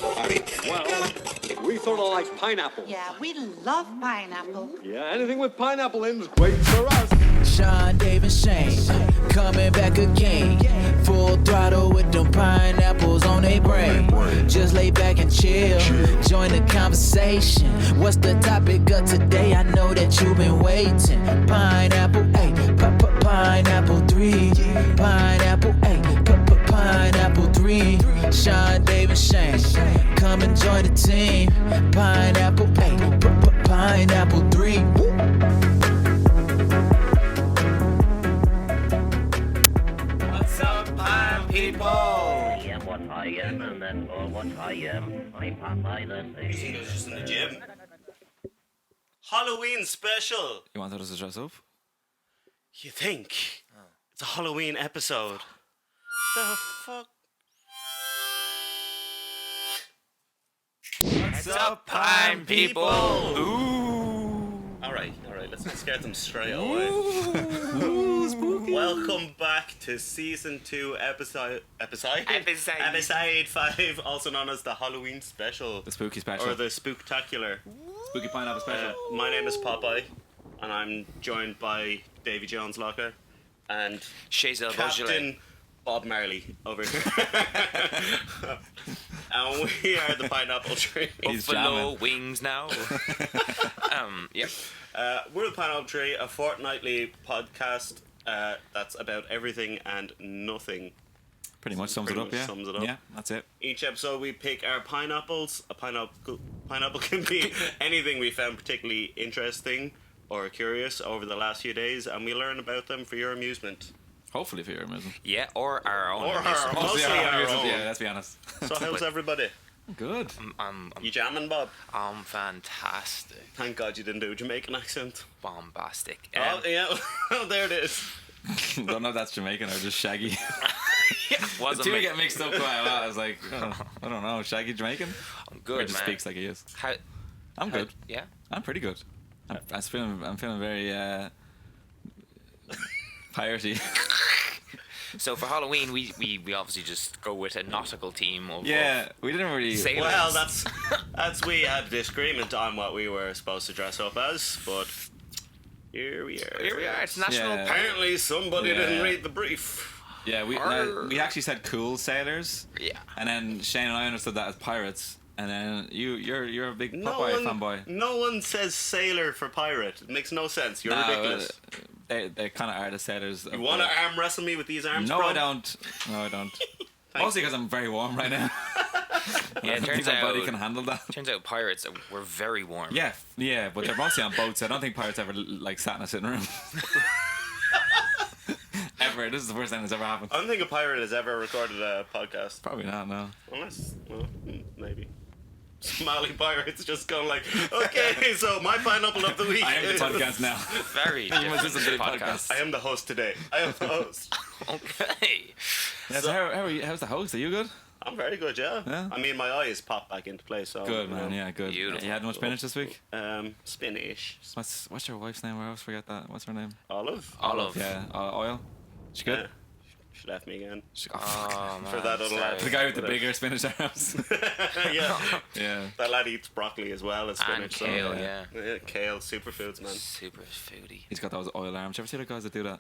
Well, we sort of like pineapple. Yeah, we love pineapple. Yeah, anything with pineapple in is great for us. Sean, Dave, and Shane coming back again. Full throttle with them pineapples on their brain. Just lay back and chill. Join the conversation. What's the topic of today? I know that you've been waiting. Pineapple, ayy, pineapple 3. Pineapple, ayy, pineapple 3. Sean, Dave, and Shane come and join the team. Pineapple, ayy, pineapple 3. People! I am what I am, and that's all what I am. I'm Popeye the You think I was just in the gym? Halloween special! You wanted us to dress up? You think? It's a Halloween episode. The fuck? What's up, Pine People? Ooh! Alright, let's not scare them straight away. Ooh, spooky. Welcome back to season 2, episode 5, also known as the Halloween special. The spooky special. Or the spooktacular. Spooky pineapple special. My name is Popeye, and I'm joined by Davy Jones Locker and Shazel Captain Beaujolais. Bob Marley over here. And we are the Pineapple Tree. He's Buffalo jamming. wings now. Yeah. We're the Pineapple Tree, a fortnightly podcast that's about everything and nothing. Pretty much sums it up, yeah. Sums it up. Yeah, that's it. Each episode we pick our pineapples. A pineapple can be anything we found particularly interesting or curious over the last few days, and we learn about them for your amusement. Hopefully for your amusement. Yeah, or our own. Or amusement. mostly our own. Yeah, let's be honest. So how's everybody? Good. You jamming, Bob? I'm fantastic. Thank God you didn't do a Jamaican accent. Bombastic. Oh, yeah. Oh, there it is. Don't know if that's Jamaican or just Shaggy. The Wasn't two me. get mixed up quite a lot. I was like, I don't know, Shaggy Jamaican? I'm Or good, just man. speaks like he is. How, I'm good. Yeah. I'm pretty good. I'm feeling very piratey. So for Halloween, we obviously just go with a nautical theme of Yeah, we didn't really. sailors. Well, that's we had disagreement on what we were supposed to dress up as, but here we are. Here we are. It's National Yeah. Apparently, somebody Yeah. didn't read the brief. Yeah, we actually said cool sailors. Yeah. And then Shane and I understood that as pirates. And then you're a big Popeye fanboy. No one says sailor for pirate. It makes no sense. You're ridiculous. They kind of are the sailors. You want to arm wrestle me with these arms? No, bro? I don't. Mostly because I'm very warm right now. Yeah, I it think turns my out. body can handle that. Turns out pirates were very warm. Yeah, but they're mostly on boats. I don't think pirates ever like sat in a sitting room. Ever. This is the first time it's ever happened. I don't think a pirate has ever recorded a podcast. Probably not. No. Unless, well, maybe. Somali pirates just going like, okay, so my pineapple of the week I am the is... podcast now. Very You must different listen to the podcast. I am the host today. I am the host. Okay. Yeah, so how are you? How's the host? Are you good? I'm very good, yeah. Yeah? I mean, my eyes popped back into place, so... Good, you man. know. Yeah, good. Beautiful. You had much spinach this week? Spinach. What's your wife's name? I always forget that. What's her name? Olive? Olive. Yeah, oil. She good? Yeah. She left me again. She, Oh, man, For that other lad. the guy with the Whatever. bigger spinach arms. Yeah. Yeah. That lad eats broccoli as well as And spinach. kale, so, yeah. Kale, superfoods, man. Super foodie. He's got those oil arms. You ever see the guys that do that?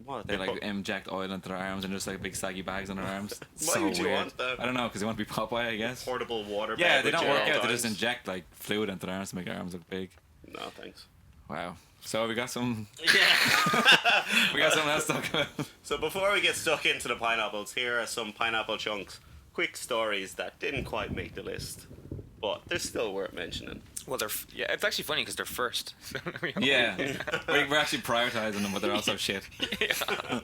What? They like inject oil into their arms and just like big saggy bags on their arms. It's Why so would you weird. want that? I don't know, because they want to be Popeye, I guess. Portable water Yeah, they beverage don't at work all out. They just times. inject like fluid into their arms to make their arms look big. No, thanks. Wow. So we got some. Yeah. We got something else to talk about. So before we get stuck into the pineapples, here are some pineapple chunks. Quick stories that didn't quite make the list, but they're still worth mentioning. Well, yeah, it's actually funny because they're first. Yeah, we're actually prioritizing them, but they're also shit. Yeah.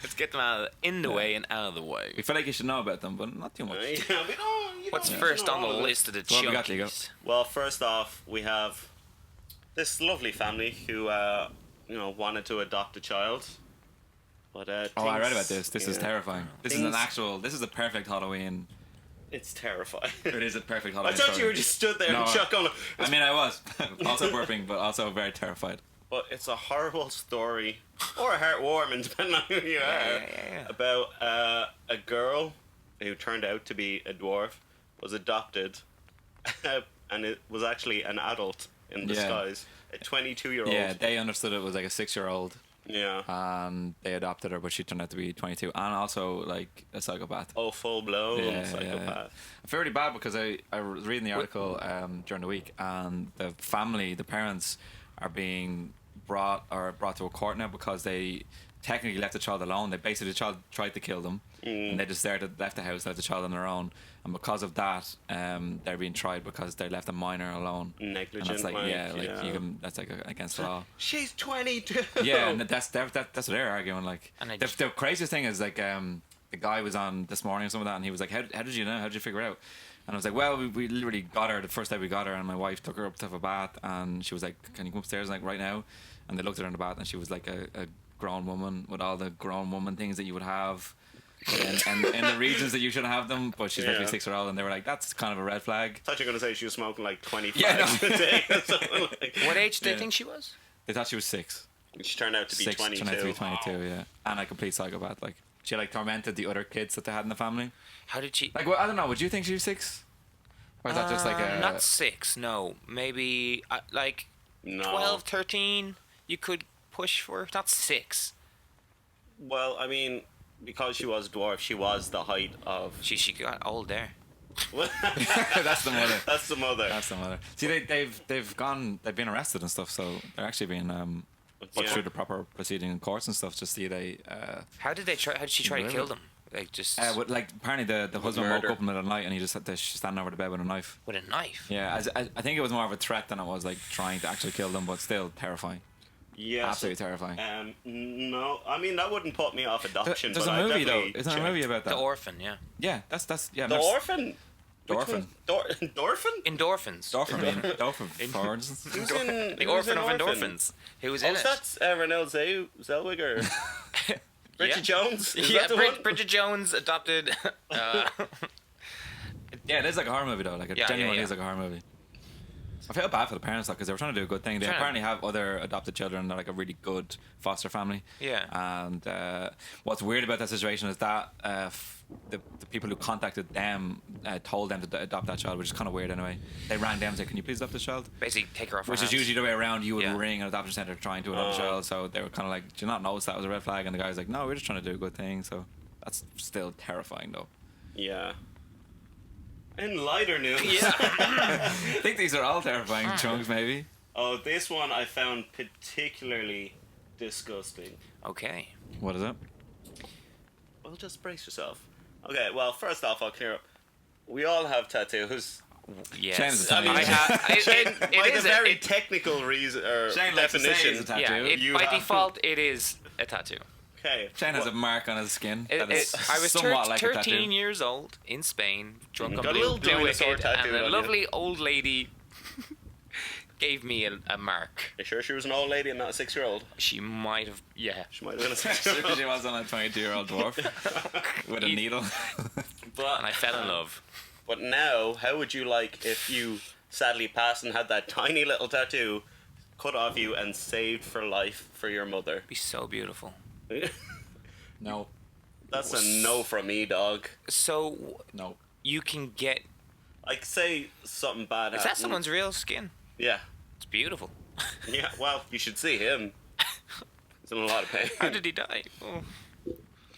Let's get them in the way and out of the way. We feel like you should know about them, but not too much. Yeah, we don't. You What's don't first know on the all of it. list of the What have we got, Diego? chunkies? Well, first off, we have this lovely family who, wanted to adopt a child. But Oh, I read about this. This is yeah. terrifying. This is a perfect Halloween. It's terrifying. It is a perfect I Halloween thought you story. were just stood there No, and chuck on. I mean, I was. Also burping, but also very terrified. But it's a horrible story, or heartwarming, depending on who you are, Yeah. about a girl who turned out to be a dwarf, was adopted, and it was actually an adult in disguise. A 22-year-old. Yeah, they understood it was like a 6-year-old. Yeah. And they adopted her, but she turned out to be 22, and also like a psychopath. Oh, full blown psychopath. Yeah. I feel really bad because I was reading the article during the week, and the family, the parents, are being brought to a court now because they technically left the child alone. They basically, the child tried to kill them, and they just left the house, left the child on their own, and because of that, they're being tried because they left a minor alone. Negligent. And that's like, you can, that's like against the law. She's 22. Yeah, and that's what they're arguing. Like, And the craziest thing is like the guy was on this morning or some of that, and he was like, how did you know? How did you figure it out? And I was like, well, we literally got her the first day we got her, and my wife took her up to have a bath, and she was like, can you come upstairs like right now? And they looked at her in the bath, and she was like a grown woman with all the grown woman things that you would have and in the regions that you shouldn't have them, but she's literally 6-year-old, and they were like, that's kind of a red flag. I thought you were going to say she was smoking like 25 Yeah, a day or something like. What age do they think she was? They thought she was 6. She turned out to be 22. Turned out to be 22, yeah. And a complete psychopath. Like, she like tormented the other kids that they had in the family. How did she? Like, well, I don't know, would you think she was 6? Or is that just like a... Not 6, no. Maybe like No. 12, 13. You could push for. Not 6. Well, I mean, because she was a dwarf, she was the height of. She got old there. That's the mother. That's the mother. That's the mother. See, they've been arrested and stuff, so they're actually being put through the proper proceeding in courts and stuff to see they. How did she try to kill them? Like just Like apparently the husband woke murder. up in the middle of the night and he just had to stand over the bed with a knife. with a knife. Yeah, I think it was more of a threat than it was like trying to actually kill them, but still terrifying. Yes. Absolutely terrifying. No, I mean that wouldn't put me off adoption. There's but a movie though. definitely Isn't there a movie about that? The orphan, yeah. Yeah, that's yeah. The orphan. Dorphin. Dorphin. Endorphins. Dorphin. Who's in The who's orphan in of endorphins. Who was in Oh, it? that's Renelle Zellweger. Bridget Yeah. Jones. Is Yeah, that the one? Bridget Jones adopted. Yeah, it is like a horror movie though. Like it Yeah, genuinely yeah. is like a horror movie. I feel bad for the parents though because they were trying to do a good thing. They Trying to- apparently have other adopted children. They're like a really good foster family. Yeah. And what's weird about that situation is that the people who contacted them told them to adopt that child, which is kind of weird anyway. They rang them and said, "Can you please adopt this child?" Basically, take her off her Which is hands. usually the way around. You would Yeah. ring an adoption center trying to adopt a child. So they were kind of like, "Do you not notice that was a red flag?" And the guy was like, "No, we're just trying to do a good thing." So that's still terrifying though. Yeah. In lighter news. I think these are all terrifying chunks, maybe. Oh, this one I found particularly disgusting. Okay. What is it? Well, just brace yourself. Okay, well, first off, I'll clear up. We all have tattoos. Yes. Shane is a I mean, tattoo. Shane, by is the very it, technical reason or Shane likes to say definition. it's a yeah, tattoo. You by have- default, it is a tattoo. Okay. Shane has a well, mark on his skin. It, that is I was somewhat like a 13 tattoo. years old in Spain, drunk on Got a blue, little blue dinosaur wicked, tattooed and a on you. lovely old lady gave me a mark. You sure she was an old lady and not a 6-year-old? She might have, yeah. She might have been a 6-year-old. She was on a 22-year-old dwarf with a needle. And I fell in love. But now, how would you like if you sadly passed and had that tiny little tattoo cut off you and saved for life for your mother? It'd be so beautiful. No, That's a no from me, dog. So no. you can get. Like, say something bad Is that happened. someone's real skin? Yeah. It's beautiful. Yeah, well, you should see him. He's in a lot of pain. How did he die? Oh.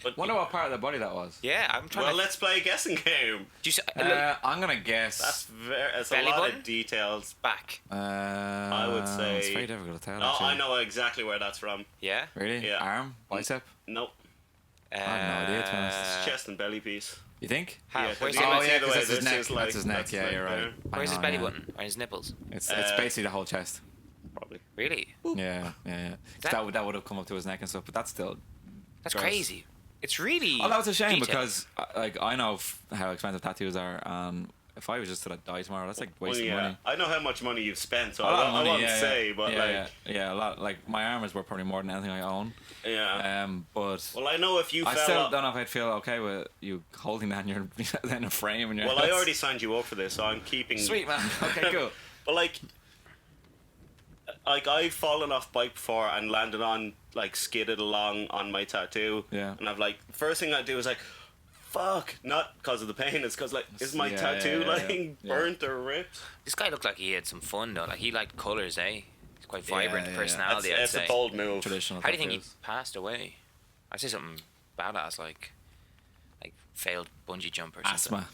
But, Wonder what part of the body that was. Yeah, I'm trying well, to. let's play a guessing game. Do you say, I'm gonna guess. That's a Belly lot button? of details. back. I would say. it's very difficult to tell. Oh, actually. I know exactly where that's from. Yeah. Really? Yeah. Arm, bicep. Nope. I have no idea, to be honest. It's chest and belly piece. You think? How? Yeah, Where's you his, might Oh see yeah, the because way that's his this neck. is like- That's his neck. that's Yeah, like you're right. there. I where's know, his belly yeah. button? Or his nipples? It's Uh, basically the whole chest. Probably. Really? Yeah. That would have come up to his neck and stuff, but that's still. That's gross. crazy. It's really. Oh, that was a shame detailed. because like I know how expensive tattoos are, and if I was just to like die tomorrow, that's like Well, wasting yeah. money. I know how much money you've spent, so A lot of I money, won't yeah, say, yeah. but yeah, yeah, a lot. Like my arm is worth probably more than anything I own. yeah. But Well, I know if you I fell still off- don't know if I'd feel okay with you holding that in your in a frame in your. Well, I house. already signed you up for this, so I'm keeping. Sweet man. Okay, cool. But like I've fallen off bike before and landed on, like, skidded along on my tattoo. Yeah. And I've like, first thing I do is like, fuck. Not because of the pain, it's because, like, is my Yeah, tattoo, yeah, like, yeah. burnt or ripped? This guy looked like he had some fun though. Like he liked colours, eh? He's quite vibrant yeah. personality. I'd That's say. a bold move. Traditional. How do you think he tattoos. passed away? I'd say something badass like failed bungee jump or something. Asthma.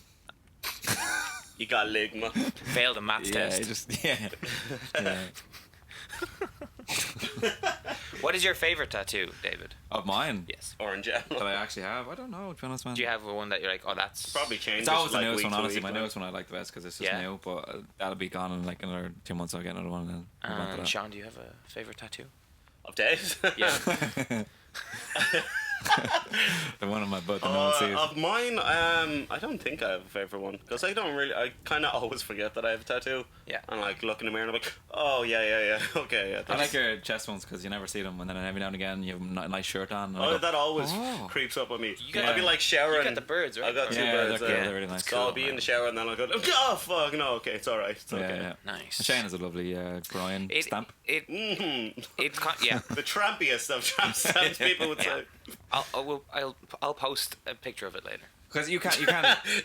You got ligma. Failed a maths Yeah, test. he just yeah. What is your favorite tattoo, David? Of mine Yes. Or in general. that I actually have. I don't know. To be honest, man. Do you have one that you're like, oh, that's Probably changed. It's always the like, newest week one, to honestly. week, My like. newest one I like the best because it's just Yeah. new, but that'll be gone in like another 2 months. I'll get another one and then move on to that. Sean, do you have a favorite tattoo? Of Dave's? Yeah. The one on my butt that no one sees. Of mine, I don't think I have a favorite one because I kind of always forget that I have a tattoo. Yeah. And like look in the mirror and I'm like, oh yeah, okay, yeah. I that's- like your chest ones because you never see them, and then every now and again you have a nice shirt on. And I Oh, go, that always Oh. creeps up on me. got- I'll be like showering. You got the birds, right? I got two yeah, birds. they're, cool, they're really nice. So I'll be in the shower and then I'll go, oh fuck, no, okay, it's alright, it's okay. Yeah. Nice. And Shane has a lovely groin stamp. Yeah. The trampiest of tramp stamps, people would say. I'll post a picture of it later. Because you can't.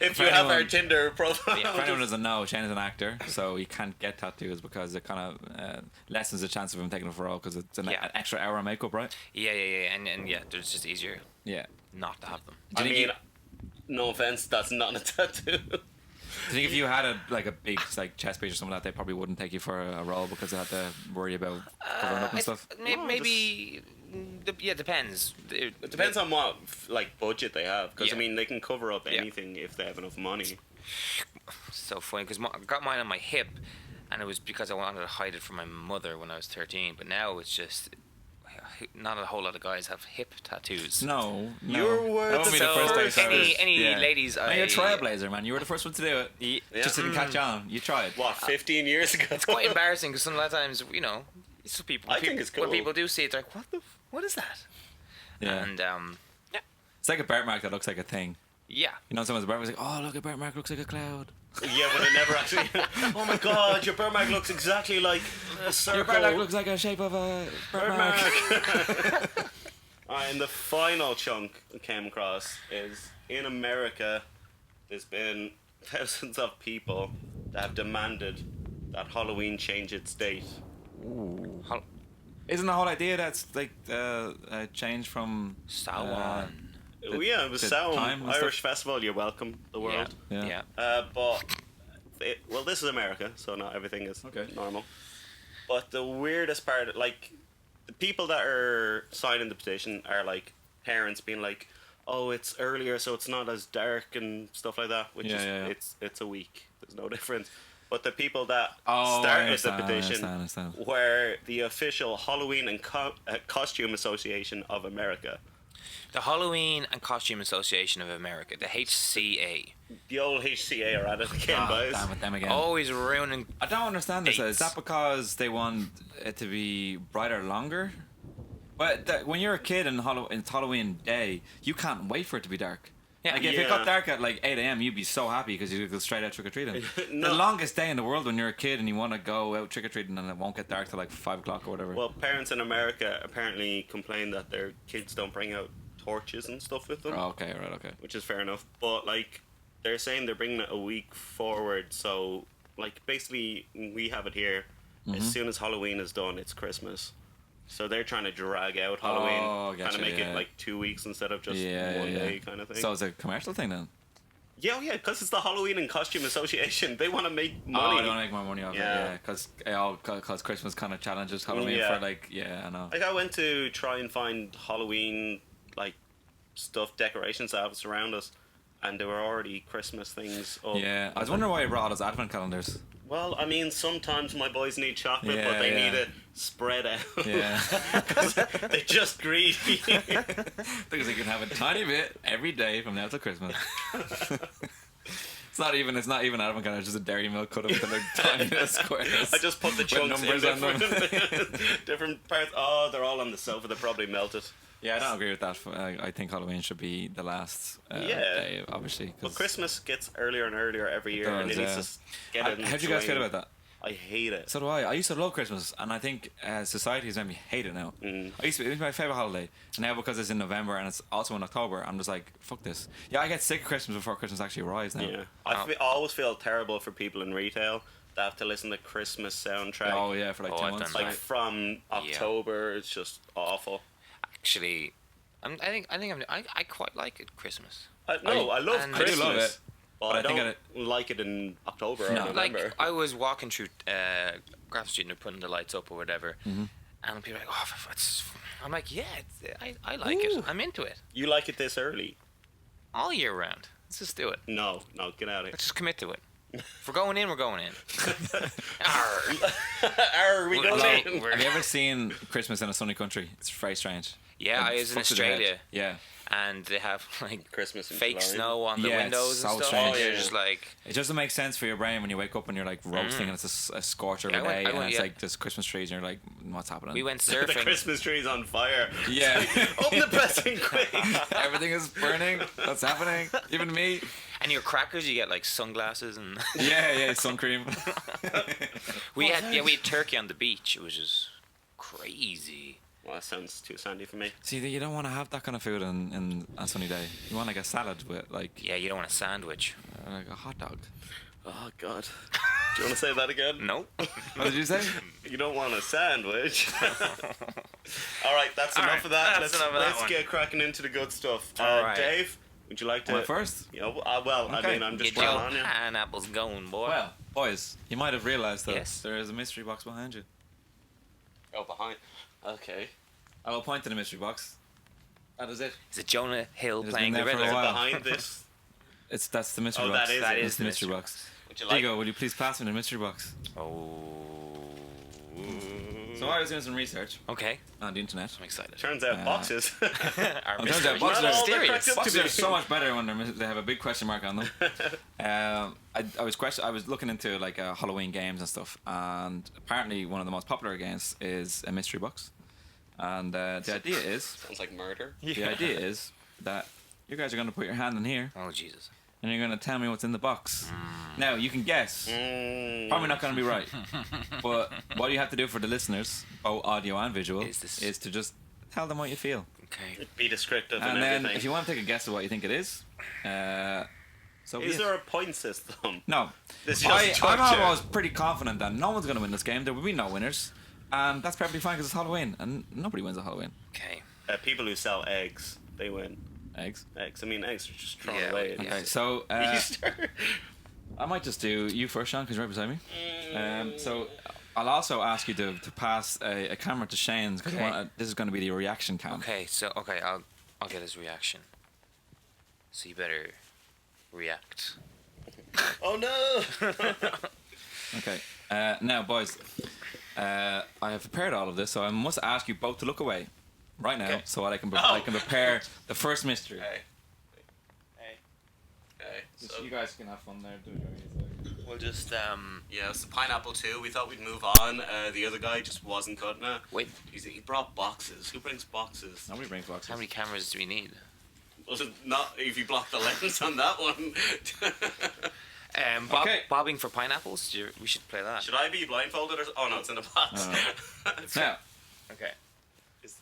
If for you have our anyone- Tinder profile. Yeah. For anyone who doesn't know, Shane is an actor, so he can't get tattoos because it kind of lessens the chance of him taking a role because it's an Yeah. extra hour of makeup, right? Yeah, and yeah, it's just easier Yeah. not to have them. I Do you mean, think no offense, that's not a tattoo. Do you think if you had a big like chest piece or something like that, they probably wouldn't take you for a role because they had to worry about covering up and stuff? Maybe. Yeah, depends. It depends on what like budget they have, because Yeah. I mean they can cover up Yeah. anything if they have enough money. So funny because I got mine on my hip, and it was because I wanted to hide it from my mother when I was 13. But now it's just not a whole lot of guys have hip tattoos. No. Your word That won't be the to first day first. starters. Any Yeah. ladies? Man, you're a trailblazer, man. You were the first one to do it. Yeah. Just didn't catch on. You tried. What, 15 years ago? It's quite embarrassing because some times it's people. I think it's cool. When people do see it, they're like, what is that? Yeah. And It's like a birthmark that looks like a thing. yeah. You know, someone's birthmark's like, oh, look, a birthmark looks like a cloud. Yeah, but it never actually. Oh my god, your birthmark looks exactly like a circle. Your birthmark looks like a shape of a birthmark. Alright, and the final chunk I came across is in America, there's been thousands of people that have demanded that Halloween change its date. Isn't the whole idea that's like a change from Samhain. Oh yeah, it was the Samhain, time and Irish stuff? festival. You're welcome, the world. Yeah. But well, this is America, so not everything is Okay. normal. But the weirdest part, like, the people that are signing the petition are like parents being like, "Oh, it's earlier, so it's not as dark and stuff like that." Which Yeah, is yeah. it's a week. There's no difference. But the people that Oh, I started understand, the petition I understand. were the official Halloween and Costume Association of America. The Halloween and Costume Association of America, the HCA, The old HCA are at it again, Oh, guys. damn it, them again. always ruining. I don't understand this. Is Dates. that because they want it to be brighter longer? But when you're a kid and it's Halloween day, you can't wait for it to be dark. Yeah. Like if it Yeah. got dark at like 8 a.m., you'd be so happy because you could go straight out trick or treating. No. The longest day in the world when you're a kid and you want to go out trick or treating and it won't get dark till like 5 o'clock or whatever. Well, parents in America apparently complain that their kids don't bring out torches and stuff with them, Oh, okay, right, okay. which is fair enough. But like, they're saying they're bringing it a week forward. So like, basically, we have it here. Mm-hmm. As soon as Halloween is done, it's Christmas. So they're trying to drag out Halloween, Oh, kind gotcha, of make yeah. it like 2 weeks instead of just Yeah, one yeah. day kind of thing. So it's a commercial thing then? yeah, because it's the Halloween and Costume Association. They want to make Oh, money. they want to make more money off Yeah. it, yeah. Because Christmas kind of challenges Halloween Yeah. for like, yeah, I know. Like, I went to try and find Halloween like stuff, decorations that have around us, and there were already Christmas things up. Yeah, I was wondering why you brought all those advent calendars. Well, I mean, sometimes my boys need chocolate, but Yeah, they yeah. need it spread out. Yeah. Because they're just greedy. Because you can have a tiny bit every day from now till Christmas. It's not even advent calendar, it's just a dairy milk cut up into like tiny little squares. I just put the with chunks in numbers on them. different parts. Oh, they're all on the sofa. They're probably melted. Yeah, I don't agree with that. I think Halloween should be the last day, obviously. But Christmas gets earlier and earlier every year, and it does, needs to get in. How do you guys swing. feel about that? I hate it. So do I. I used to love Christmas, and I think society has made me hate it now. It was my favorite holiday, and now because it's in November and it's also in October, I'm just like, fuck this. Yeah, I get sick of Christmas before Christmas actually arrives now. Yeah, I always feel terrible for people in retail that have to listen to Christmas soundtrack. Oh yeah, for like Oh, 2 I've months. done Like from October, it's just awful. Actually, I quite like it Christmas. I love and- I do Christmas. love it. But But I I think don't like it in October or No. November. Like I was walking through Grafton Street and they're putting the lights up or whatever, and people are like, "Oh, I'm like, yeah, I like it. I'm into it You like it this early? all year round. Let's just do it. No, get out of Let's just commit to it. If we're going in, we're going in. here. Are we Although- going in? Have you ever seen Christmas in a sunny country? It's very strange. Yeah, I It was in fucks with your head. Australia, Yeah. and they have like Christmas in fake July. snow on the Yeah, it's windows and so stuff. strange. And you're Yeah. just like, It doesn't make sense for your brain when you wake up and you're like roasting and it's a scorcher Yeah, of a day and it's yeah. like there's Christmas trees and you're like, what's happening? we went The surfing. Christmas tree's on fire. Yeah. Open the present quick. Everything is burning. What's happening? Even me. And your crackers, you get like sunglasses and Yeah, sun cream. we had turkey on the beach. It was just crazy. Well, that sounds too sandy for me. See, you don't want to have that kind of food in a sunny day. You want like a salad with like, Yeah, you don't want a sandwich. like a hot dog. Oh God. Do you want to say that again? Nope. What did you say? You don't want a sandwich. All right, that's enough of that. that's enough of that let's one. get cracking into the good stuff. All right. Dave, would you like to? Am I first? Yeah. Well, I Okay. mean, I'm just Get your on you. pineapples going, boy. Well, boys, you might have realised that Yes. there is a mystery box behind you. Oh, behind. Okay. I will point to the mystery box. That is it. Is it Jonah Hill It has playing been the there for a Riddler? while. Behind this. That's the mystery Oh, box. that is That it. is the mystery box. Would you like? Diego, will you please pass me the mystery box? Oh. So I was doing some research Okay, on the internet. I'm excited. Turns out boxes. Our Turns mystery out boxes Not are all they're mysterious. cracked up to Boxes are be. so much better when they have a big question mark on them. I was looking into like Halloween games and stuff, and apparently one of the most popular games is a mystery box. And the idea is Sounds like murder. the idea is that you guys are going to put your hand in here, Oh Jesus. and you're going to tell me what's in the box. Now you can guess. Probably not going to be right, but what you have to do for the listeners, both audio and visual, is to just tell them what you feel. Okay. Be descriptive And and then everything. if you want to take a guess of what you think it is, so be Is it. there a point system? No. This is just I'm torture. almost pretty confident that no one's going to win this game. There will be no winners. And that's perfectly fine because it's Halloween. And nobody wins at Halloween. Okay. People who sell eggs, they win. Eggs. Eggs. I mean, eggs are just thrown Yeah, away. well, Okay, so Easter. I might just do you first, Sean, because you're right beside me. So I'll also ask you to pass a camera to Shane's because Okay. this is going to be the reaction cam. Okay. So I'll get his reaction. So you better react. Oh no! Okay. Now, boys, I have prepared all of this, so I must ask you both to look away right now, Okay. so that I can Oh. prepare the first mystery. Hey. Okay. So You guys can have fun there. We'll just yeah, it's the pineapple too. We thought we'd move on. The other guy just wasn't cutting it. wait. He brought boxes. Who brings boxes? Nobody brings boxes. How many cameras do we need? Was it not if you block the lens on that one? Okay. Bobbing for pineapples. We should play that. Should I be blindfolded or? Oh no, it's in the box. Now, Okay.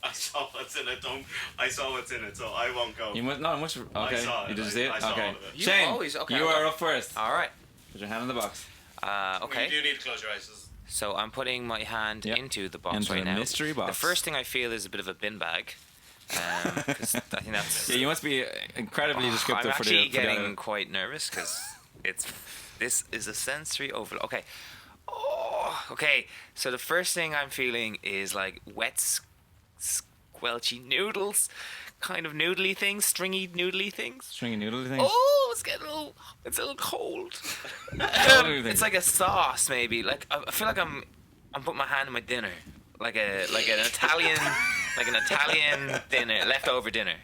I saw what's in it. I saw what's in it, so I won't go. you must no. Must, okay. saw it. You just I- see it. I saw Okay. all of it. You Shane, always- okay, you I'll are go. up first. All right. Put your hand in the box. Okay. You do need to close your eyes. So I'm putting my hand Yep. into the box Into right the now. mystery box. The first thing I feel is a bit of a bin bag. 'Cause I think that's. Yeah, you must be incredibly I'm descriptive for the. actually for the- getting quite nervous because this is a sensory overload. Okay. Oh, okay. So the first thing I'm feeling is like wet, squelchy noodles, kind of noodly things, stringy noodly things. Stringy noodly things. Oh, it's getting it's a little cold. Noodly It's things. like a sauce, maybe. Like I feel like I'm putting my hand in my dinner, like an Italian, like an Italian dinner, leftover dinner.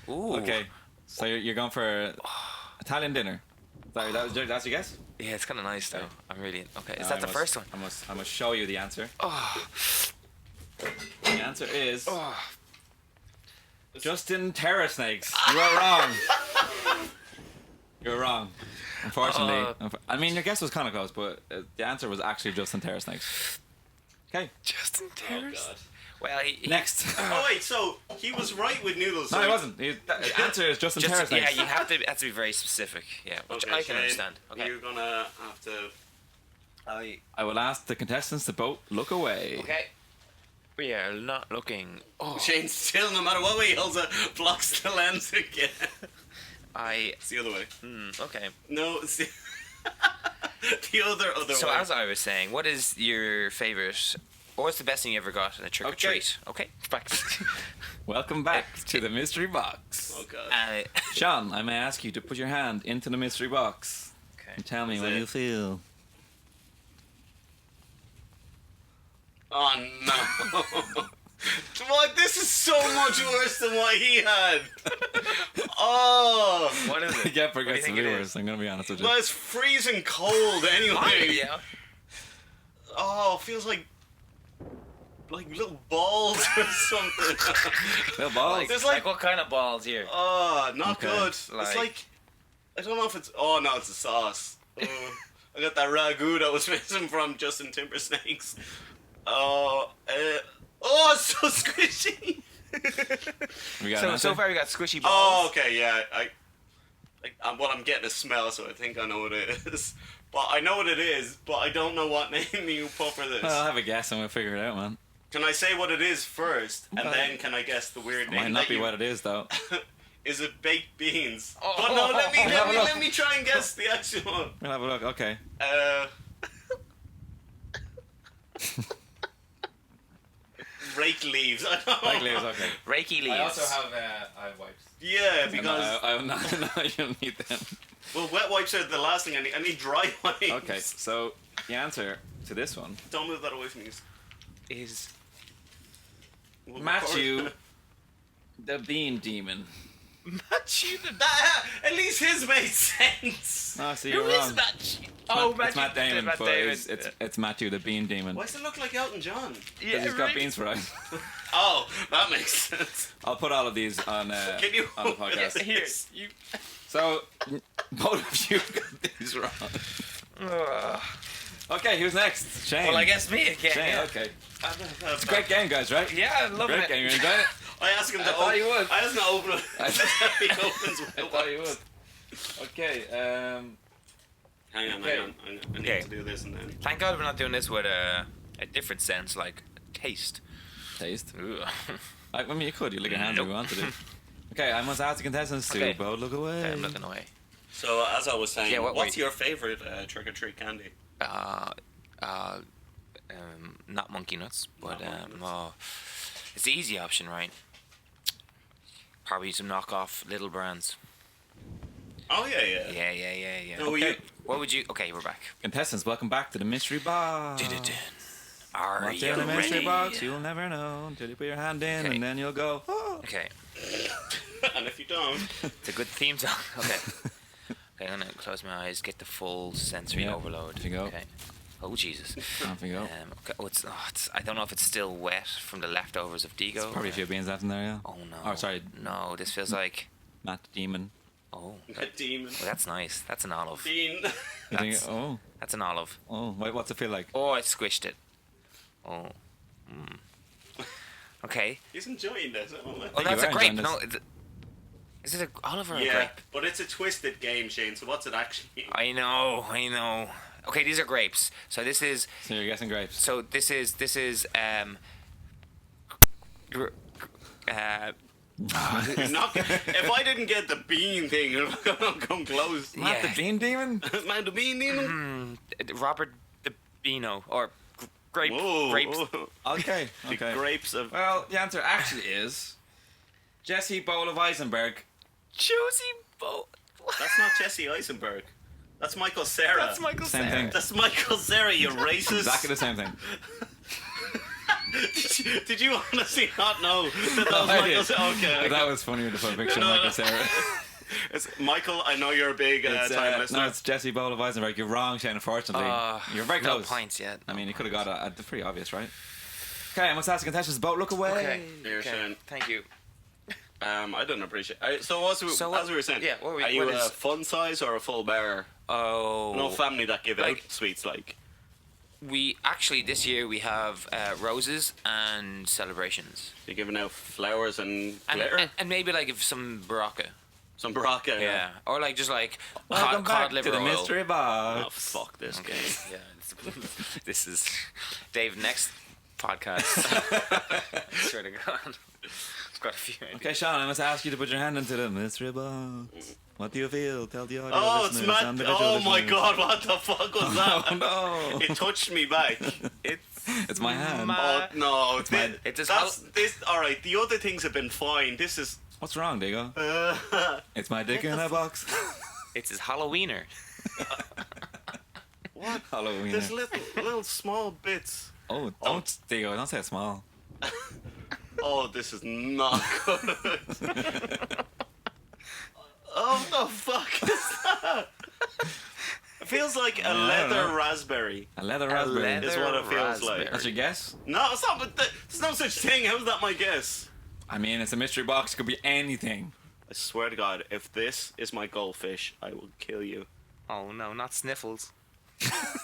Ooh. Okay. So you're going for Italian dinner. Sorry, that's your guess. Yeah, it's kind of nice though. I'm really okay. Is No, that I the must- first one? I must show you the answer. Oh. The answer is Oh. Justin Terror Snakes. You are wrong. You're wrong. Unfortunately, I mean, your guess was kind of close, but the answer was actually Justin Terra Snakes. Okay. Justin Terrace. God. Well, he Next. Oh wait, so he was right with noodles. No, so he wasn't. The answer is Justin Terra just, yeah, Snakes. you have to be very specific. Yeah, which I can Shane, understand. Okay. You're gonna have to. I will ask the contestants to both look away. Okay. We are not looking. Oh, Shane still, no matter what way he holds it, blocks the lens again. It's the other way. Okay. No, it's the, the other So way. as I was saying, what is your favorite? Or what's the best thing you ever got in a trick or treat? Okay. Back. Welcome back to the mystery box. Oh god. Sean, I may ask you to put your hand into the mystery box Okay. and tell me Is what it- you feel. Oh no. What? This is so much worse than what he had. Oh. What is it? Yeah, What do you forget some think it viewers. is? I'm gonna be honest with you. Well, it's freezing cold anyway. Yeah. Oh, feels like little balls or something. Little balls. Like, There's like what kind of balls here? Oh, not Okay. good. It's like I don't know if it's. Oh no, it's a sauce. I got that ragu that was missing from Justin Timbersnakes. Oh, it's so squishy. We got an So answer? far we got squishy Oh, balls. okay, yeah. I'm getting a smell, so I think I know what it is. But I know what it is, but I don't know what name you put for this. Well, I'll have a guess and we'll figure it out, man. Can I say what it is first, and Okay. then can I guess the weird It name? might not that be you- what it is, though. Is it baked beans? Oh. But no, have a look. let me try and guess the actual one. We'll have a look. Okay. Rake leaves. I don't know. Like leaves, okay. Reiki leaves. I also have eye wipes. Yeah, because I'm not. No, you don't need them. well, wet wipes are the last thing I need. I need dry wipes. Okay, so the answer to this one, Don't move that away from me. Is We'll Matthew, record. the Bean Demon. Matthew the At least his made sense. Oh, see, Who you're is wrong. Matthew? It's Matt Damon, Matt but Damon. it's Matthew the Bean Demon. Why does it look like Elton John? Because he's got really? beans for eyes. Oh, that makes sense. I'll put all of these on Can you on the podcast. Here, you. So both of you got these wrong. Okay, who's next? Shane. Well, I guess me again. Shane. Yeah. Okay. It's a great game, guys. Right? Yeah, I'm loving Great it. game. You enjoying it? I asked him to I thought you would. I asked him to open it. He opens I thought you would. Okay. Hang on. Okay. I need Okay. to do this and then. Thank God we're not doing this with a different sense, like taste. Taste. Ugh. I mean, you could. You lick your hands if you wanted to. Okay, I must ask the contestants to Okay. both look away. I'm looking away. So as I was saying, Yeah, what were what's your favorite trick or treat candy? Not monkey nuts, but Not monkey nuts. oh, it's the easy option, right? Probably some knockoff little brands. Oh yeah. Yeah. No, Okay. What would you? Okay, we're back. Contestants, welcome back to the mystery box. Dun-dun-dun. Are What's you in the mystery ready? box? You'll never know until you put your hand in, Okay. and then you'll go. Oh. Okay, And if you don't, it's a good theme song. Okay. Okay, I'm gonna close my eyes, get the full sensory Yeah, overload. off you go. Okay. Oh Jesus. Off you go. Okay. Oh, it's. I don't know if it's still wet from the leftovers of Digo. Probably a few beans left in there, yeah. Oh no. Oh, sorry. No, this feels like. Not demon. Oh. a demon. Well, that's nice. That's an olive. Bean. You think, That's- oh, That's an olive. wait, what's it feel like? Oh, I squished it. Oh. Okay. He's enjoying this. Oh, my- Oh, you that's a are grape. enjoying No, is it an olive or a yeah, grape? but it's a twisted game, Shane. So what's it actually? I know. Okay, these are grapes. So this is. So you're guessing grapes. So this is. He's not, if I didn't get the bean thing, you're not gonna come close. Not the Yeah. bean demon? Man, the bean demon. Robert the Beano or grape Whoa. grapes. Okay, The okay. grapes of. Well, the answer actually is Jesse Bowl of Eisenberg. Josie Bo. That's not Jesse Eisenberg. That's Michael Cera. That's Michael Same Cera. thing. That's Michael Cera, you racist. Exactly the same thing. Did you honestly not know that was I Michael did. Cera? Okay. But that was funnier to put a picture of No, Michael no. Cera. It's Michael, I know you're a big It's, time listener. no, it's Jesse Bowl of Eisenberg. You're wrong, Shane, unfortunately. You're very No close. points yet. I mean, you could have got it. It's pretty obvious, right? Okay, I must ask the contestants both look away. Okay. Here, Okay. Shane. Thank you. I don't appreciate. So, as we So were saying, yeah, what are you what a is- fun size or a full bearer? Oh. No family that give Like- out sweets like. We actually this year we have roses and celebrations, You're giving out flowers and and, glitter. and maybe like if some baraka, Some baraka. yeah, or like just like Welcome cod back to liver the oil. mystery Oh box. fuck this Okay, game. yeah, this is Dave. Next podcast. I swear to God, it's got a few. Okay, Sean, I must ask you to put your hand into the mystery box. What do you feel? Tell the audio Oh, it's listeners mad. and the visual Oh my listeners. god, what the fuck was that? Oh no! It touched me back. It's my hand. Oh no, my- It is that's this. All right, the other things have been fine. This is. What's wrong, Diego? It's my dick in a box. It's his Halloweener. What? Halloween. There's little small bits. Oh, don't, Diego, don't say it small. Oh, this is not good. Oh, what the fuck is that? It feels like a I don't leather know. raspberry. A leather raspberry. Is what it feels like. That's your guess? No, it's not. But there's no such thing. How's that my guess? I mean, it's a mystery box. It could be anything. I swear to God, if this is my goldfish, I will kill you. Oh no, not Sniffles.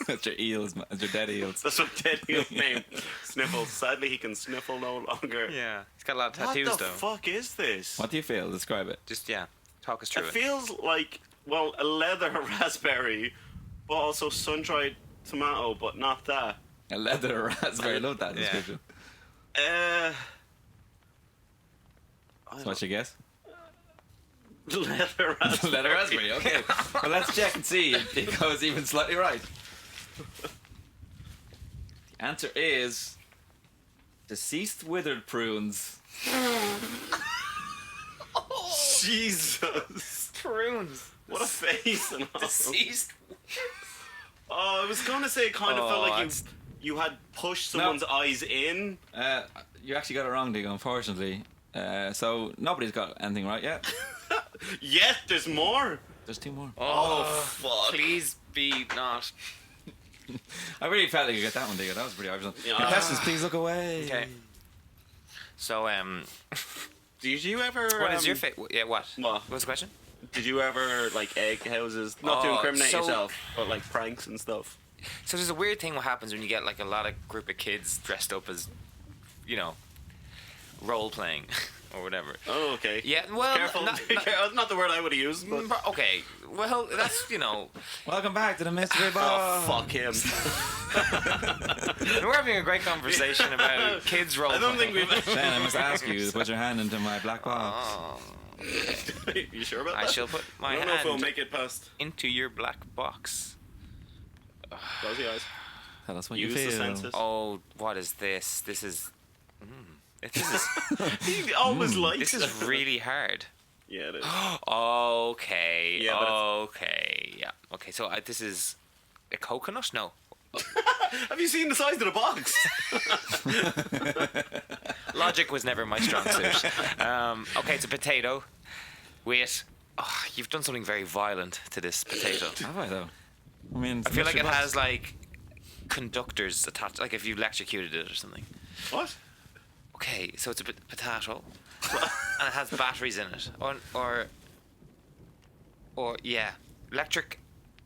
That's your eels. That's your dead eels. That's my dead eel's name. Sniffles. Sadly, he can sniffle no longer. Yeah, he's got a lot of What tattoos the though. fuck is this? What do you feel? Describe it. Just yeah, talk us It through it. feels like, well, a leather raspberry, but also sun-dried tomato, but not that. A leather raspberry. I love that Yeah. description. So what's your guess? Leather raspberry. Leather raspberry. Okay. Well, let's check and see if it goes even slightly right. The answer is deceased withered prunes. Jesus. Prunes. What a face and all. Deceased. Oh, I was gonna say it kind of felt like that's- you had pushed someone's eyes in. You actually got it wrong, Diego, unfortunately. So nobody's got anything right yet. Yet there's more. There's two more. Oh, fuck. Please be not. I really felt like you got that one, Diego. That was pretty obvious. Yeah. Contestants, please look away. Okay. So Did you ever? what is your yeah? What? What? What's the question? Did you ever like egg houses? Not to Oh, incriminate so- yourself, but like pranks and stuff. So there's a weird thing what happens when you get like a lot of group of kids dressed up as, you know, role playing or whatever. Oh, okay. Yeah, well, Careful. That's not the word I would have used. But... Okay, well, that's, you know, Welcome back to the mystery Oh, box. fuck him. we're having a great conversation about kids role I don't think playing. we've. Shane, I must ask you to put your hand into my black box. Oh, You sure about I that? shall put my I don't know if we'll hand make it past. into your black box. Close your eyes. Tell us what Use you the feel. senses. Oh, what is this? This is. This is He always likes this is really hard. Yeah, it is. Okay. Yeah, but okay. Yeah. Okay. So this is a coconut. No. Have you seen the size of the box? Logic was never my strong suit. Okay, it's a potato. Wait. Oh, you've done something very violent to this potato. Have I though? I mean, I feel like it has like conductors attached, like if you electrocuted it or something. What? Okay, so it's a potato, and it has batteries in it, or yeah, electric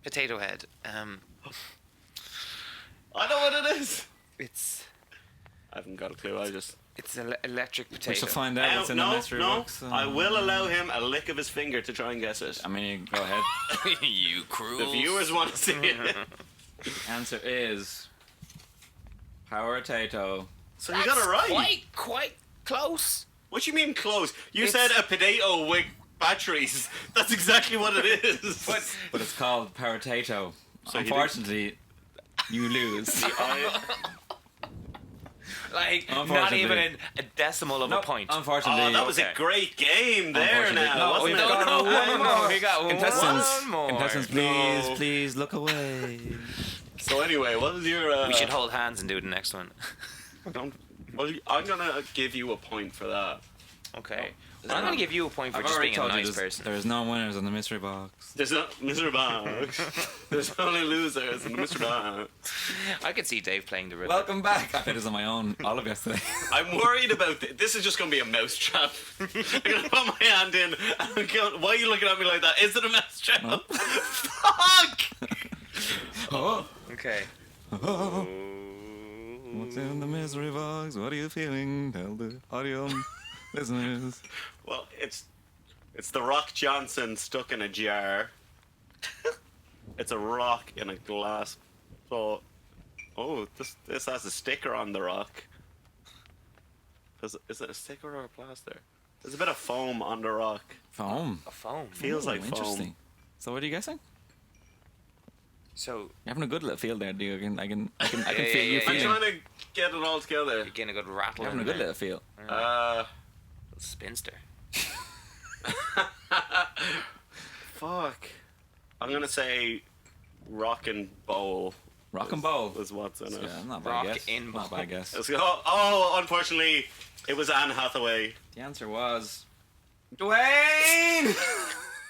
potato head. I know what it is. It's I haven't got a clue. I just. it's an electric We potato. shall find out what's in the no, mystery no. box. I will allow him a lick of his finger to try and guess it. I mean, go ahead. You cruel. The viewers want to see it. Answer is potato. So you got it right. Quite close. What you mean close? You It's- said a potato with batteries. That's exactly what it is. But it's called potato. So he Unfortunately, you lose. Like not Unfortunately. even a decimal of a Nope, point. Unfortunately, Oh, that was a Okay. great game there Unfortunately. now, No, wasn't we've it? got no, one more. We got Contestants, one more. contestants, No. please look away. So anyway, what is your... We should hold hands and do the next one. Don't, well, I'm going to give you a point for that. Okay. I'm gonna give you a point for I've just already being a told you nice there's- person. there's no winners in the mystery box. There's no Mr. Box. There's only losers in the Mr. Box. I could see Dave playing the riddle. Welcome back. I played this on my own all of yesterday. I'm worried about this. Is just going to be a mousetrap. I'm going to put my hand in. And I'm going, why are you looking at me like that? Is it a mouse nostril. Fuck! Oh. Okay. What's in the mystery box? What are you feeling? Tell the audio listeners. Well, it's the Rock Johnson stuck in a jar. It's a rock in a glass. So, this has a sticker on the rock. Is it a sticker or a plaster? There's a bit of foam on the rock. Foam. A phone. Feels like Interesting. foam. So what are you guessing? So You're having a good little feel there, dude. I can feel you yeah, I'm feeling. trying to get it all together. you're getting a good rattle. You're having a in good there. little feel. Uh, Spinster. fuck. I'm gonna say rock and bowl. Rock and bowl. is what's in it. Yeah, not a Rock bad guess. in Not a bowl. bad guess. Let's go. Oh, unfortunately, it was Anne Hathaway. The answer was Dwayne.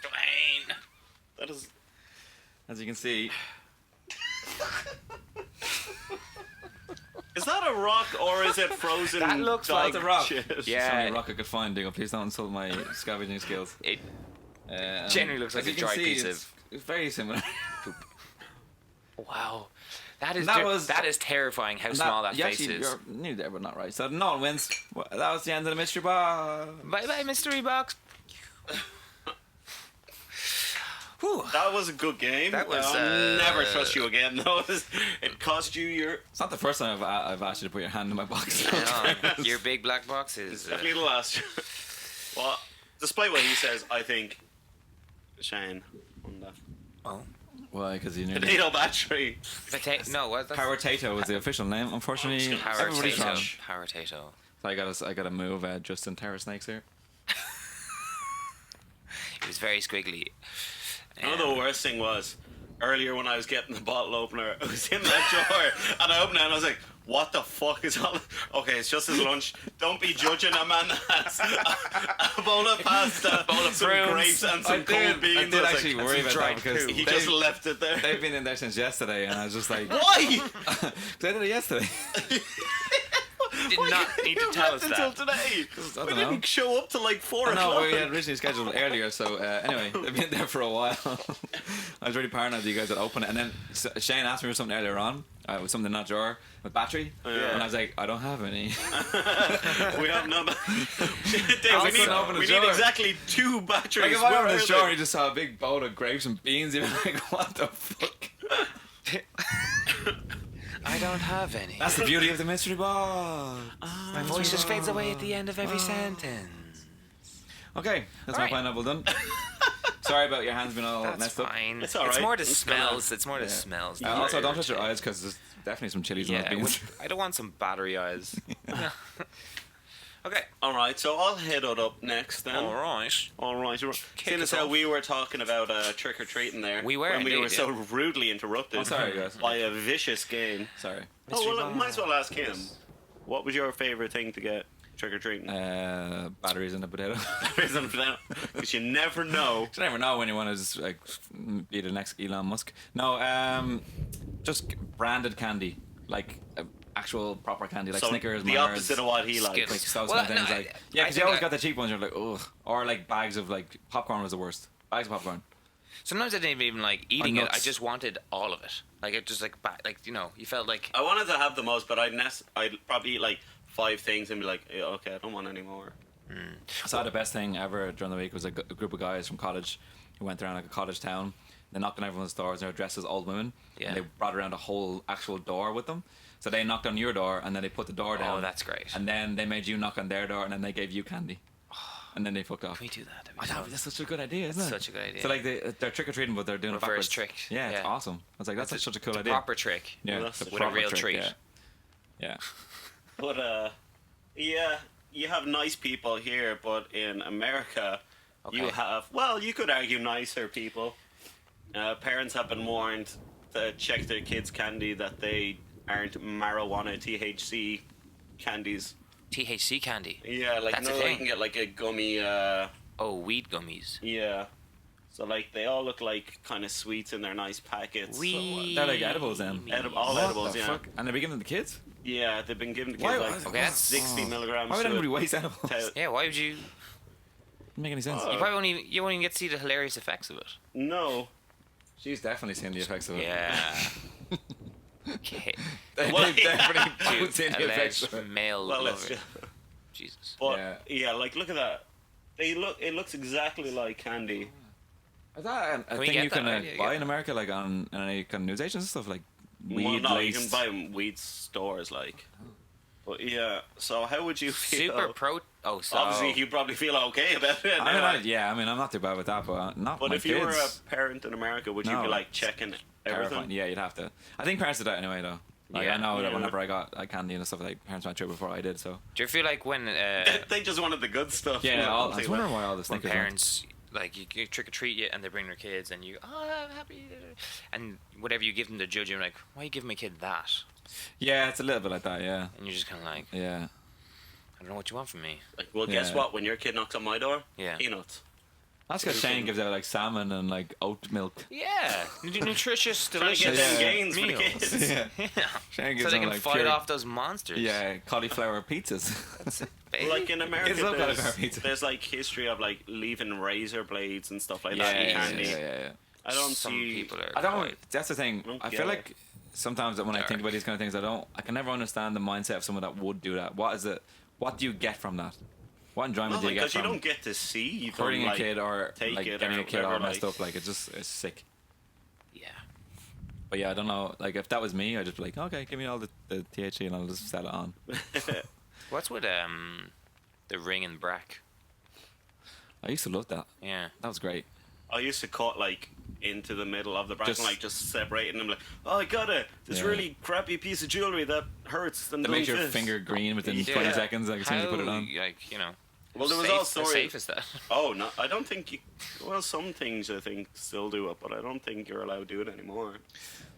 Dwayne. That is. As you can see, Is that a rock or is it frozen? That looks dog like a rock. shit? Yeah. it's only a rock I could find. Dingo, please don't insult my scavenging skills. It Um, generally looks like as a you can dry see, piece it's very similar. wow. That is That was- terrifying how small that you face actually, is. You're near there, but not right. So no one wins. Well, that was the end of the mystery box. Bye bye mystery box. Whew. That was a good game. That was, I'll never trust you again. Though it cost you your. It's not the first time I've asked you to put your hand in my box. Your big black box is It's definitely the last. Well, despite what he says, I think Shane won that. oh. Why? Because you knew. Potato battery. No, what? That's Power Tato was the official name. Unfortunately, Power everybody's Tato. wrong. Power Tato. So I gotta move Justin Terror Snakes here. It was very squiggly. You know the worst thing was earlier when I was getting the bottle opener, it was in that drawer, and I opened it and I was like, "What the fuck is all?" Okay, it's just his lunch. Don't be judging a man that has a bowl of pasta, some prunes. grapes, and some cold beans. I did was actually like, worry about that dried because poo. he just left it there. they've been in there since yesterday, and I was just like, Why? 'Cause I did it yesterday. Did not need to tell us until that. today. I We don't know. didn't show up till like 4 I know o'clock. we had originally scheduled earlier, so anyway, they've been there for a while. I was really paranoid that you guys would open it, and then Shane asked me for something earlier on, with something in that drawer with battery, and I was like, I don't have any. We have none. I couldn't open the we drawer. need exactly 2 batteries. Like if I Where opened are this they? drawer, you just saw a big bowl of grapes and beans. You'd be like, what the fuck? I don't have any. That's the beauty of the mystery box. My voice just fades away at the end of every sentence. Okay, that's my Alright. pineapple done. Sorry about your hands being all That's messed up. fine. It's all right. more the It's gonna- smells. It's more the smells. that Also, are don't touch your irritating. eyes because there's definitely some chilies in Yeah, those beans. I don't want some battery eyes. Okay. All right, so I'll head it up next then. All right. All right. Seeing as us how off. we were talking about trick or treating there, We were when we indeed, were so rudely interrupted. Oh, sorry, guys. By a vicious game. Sorry. Oh well, I might as well ask him. What was your favorite thing to get trick or treating? Batteries in the potato. Because you never know. You never know when you want to just like be the next Elon Musk. No, just branded candy, like actual proper candy, like So Snickers, the Mars, opposite of what he likes. like those Well, kind of things. no, Like I yeah, because you think always I- got the cheap ones. You're like ugh, or like bags of like popcorn was the worst. Bags of popcorn. Sometimes I didn't even like eating it. I nuts. just wanted all of it. Like it just like you felt like I wanted to have the most, but I'd probably eat like 5 things and be like, yeah, okay, I don't want any more. So the best thing ever during the week was a group of guys from college who went around like a college town. They knocked on everyone's doors and they were dressed as old women. Yeah. And they brought around a whole actual door with them. So they knocked on your door and then they put the door down. oh, that's great. And then they made you knock on their door and then they gave you candy. And then they fucked off. Can we do that? I know, that's such a good idea, isn't it? Such a good idea. So like they're trick or treating, but they're doing Reverse it backwards. trick. Yeah, it's Yeah. awesome. I was like, that's such a cool the idea. proper trick. Yeah, Well, that's the the With a proper real trick, treat. Yeah. Yeah. But yeah, you have nice people here, but in America, you Okay. have you could argue nicer people. Parents have been warned to check their kids' candy that they aren't marijuana THC candies. THC candy. Yeah, like That's a no, thing. you can get like a gummy. Oh, weed gummies. Yeah. So like they all look like kind of sweets in their nice packets. Weed. They're like edibles then. All What edibles, the yeah. fuck? And they're giving them to kids? Yeah, they've been given to Why- kids like Okay, that's- 60 milligrams. Why would to anybody a waste edibles? te- Yeah, why would you? Doesn't make any sense. You won't even get to see the hilarious effects of it. No. She's definitely seen the effects of it. Yeah. Okay. They've Well, definitely Dude, both seen the effects alleged of it. male Well, lover. let's just... Jesus. But yeah, like look at that. It looks exactly like candy. Is that a we thing get you can that? Yeah, buy yeah. in America, like on any kind of news agents and stuff, like Well, weed no, you can laced? buy them in weed stores, like. But yeah, so how would you feel? Super pro. Oh, so Obviously, you probably feel okay about it. I mean, I'm not too bad with that, but not But my if kids. you were a parent in America, would you No, be like checking Terrifying. everything? Yeah, you'd have to. I think parents did that anyway, though. Like, Yeah. I know that Yeah. whenever I got like candy and stuff, like parents went through it before I did. So do you feel like when They just wanted the good stuff. yeah, I was Like, wondering why all this when thing parents like you trick or treat you and they bring their kids and you I'm happy and whatever you give them to judge you like why are you giving my kid that Yeah, it's a little bit like that. Yeah, and you're just kind of like yeah. I don't know what you want from me. Like, well, guess Yeah. what? When your kid knocks on my door, Yeah. peanuts. That's because Shane gives out like salmon and like oat milk. Yeah, nutritious, Trying to delicious get them Yeah. gains for the meals. kids. Yeah, Yeah. Shane So gives they them can like fight pure, off those monsters. yeah, cauliflower pizzas. Baby. Like in America, It's not cauliflower pizza. there's like history of like leaving razor blades and stuff like yeah, that in yeah, candy. yeah. I don't Some see. people are I don't. quite- That's the thing. Don't I get feel it. like sometimes that when I think Dark. about these kind of things, I can never understand the mindset of someone that would do that. What is it? What do you get from that? What enjoyment do you get Because you from don't get to see them, hurting like, a kid or take like it getting or a kid all whatever, messed like- up? Like it's sick. Yeah. But yeah, I don't know. Like if that was me, I'd just be like, okay, give me all the THC and I'll just sell it on. What's with the ring and brack? I used to love that. Yeah. That was great. I used to cut like into the middle of the bracket, Just- like just separating them. Like, oh, I got this Yeah. really crappy piece of jewelry that hurts and That makes doesn't your fit. finger green within Yeah. 20 seconds, like as soon as you put it on. Like you know. Well, there was safe, also how safe is that? Oh no, I don't think you. Well, some things I think still do it, but I don't think you're allowed to do it anymore.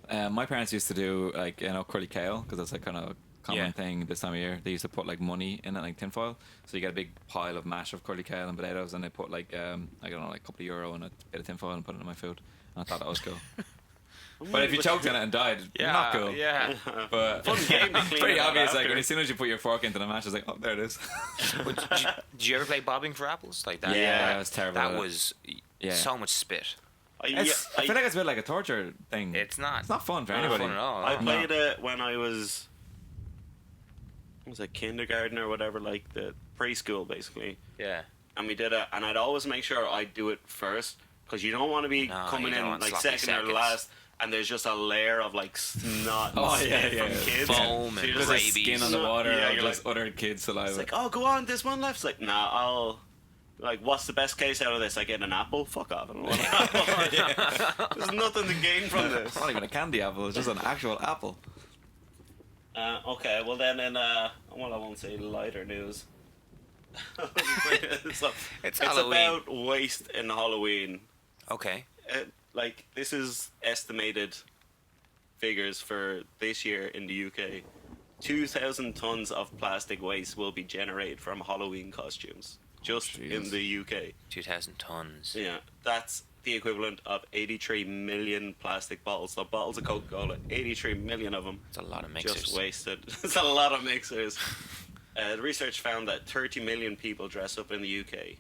My parents used to do like curly kale because that's like kind of common Yeah. thing this time of year. They used to put like money in it, like tinfoil. So you get a big pile of mash of curly kale and potatoes, and they put like I don't know, like a couple of euro in a bit of tinfoil and put it in my food. And I thought that was cool. But if you choked on it and died, not cool. Yeah. But Fun game to clean pretty it out obvious. Like after. when as soon as you put your fork into the mash, it's like, oh, there it is. But did you ever play bobbing for apples like that? Yeah, it was terrible. That was Yeah. so much spit. I feel like it's a bit like a torture thing. It's not. It's not fun for Not anybody. fun at all. I no. played it when I was it kindergarten or whatever, like the preschool basically. Yeah. And we did it, and I'd always make sure I do it first because you don't want to be No, coming you don't in want like sloppy second or seconds. last, and there's just a layer of like snot and Oh, spit yeah, from yeah. kids. Foam So and you're There's just like, a rabies. skin on the water Yeah, or you're just like- other kids' saliva. it's like, oh, go on, this one left. It's like, nah, I'll. Like, what's the best case out of this? I get an apple? Fuck off. I don't want an apple. There's nothing to gain from this. It's not even a candy apple. It's just an actual apple. Okay, well then in well, I won't say lighter news. So, It's it's Halloween. about waste in Halloween. Okay. Like this is estimated figures for this year in the UK. 2,000 tons of plastic waste will be generated from Halloween costumes just in Jesus. the UK. 2,000 tons. Yeah, that's the equivalent of 83 million plastic bottles. So bottles of Coca-Cola, 83 million of them. It's a lot of mixers. Just wasted. It's a lot of mixers. The research found that 30 million people dress up in the UK,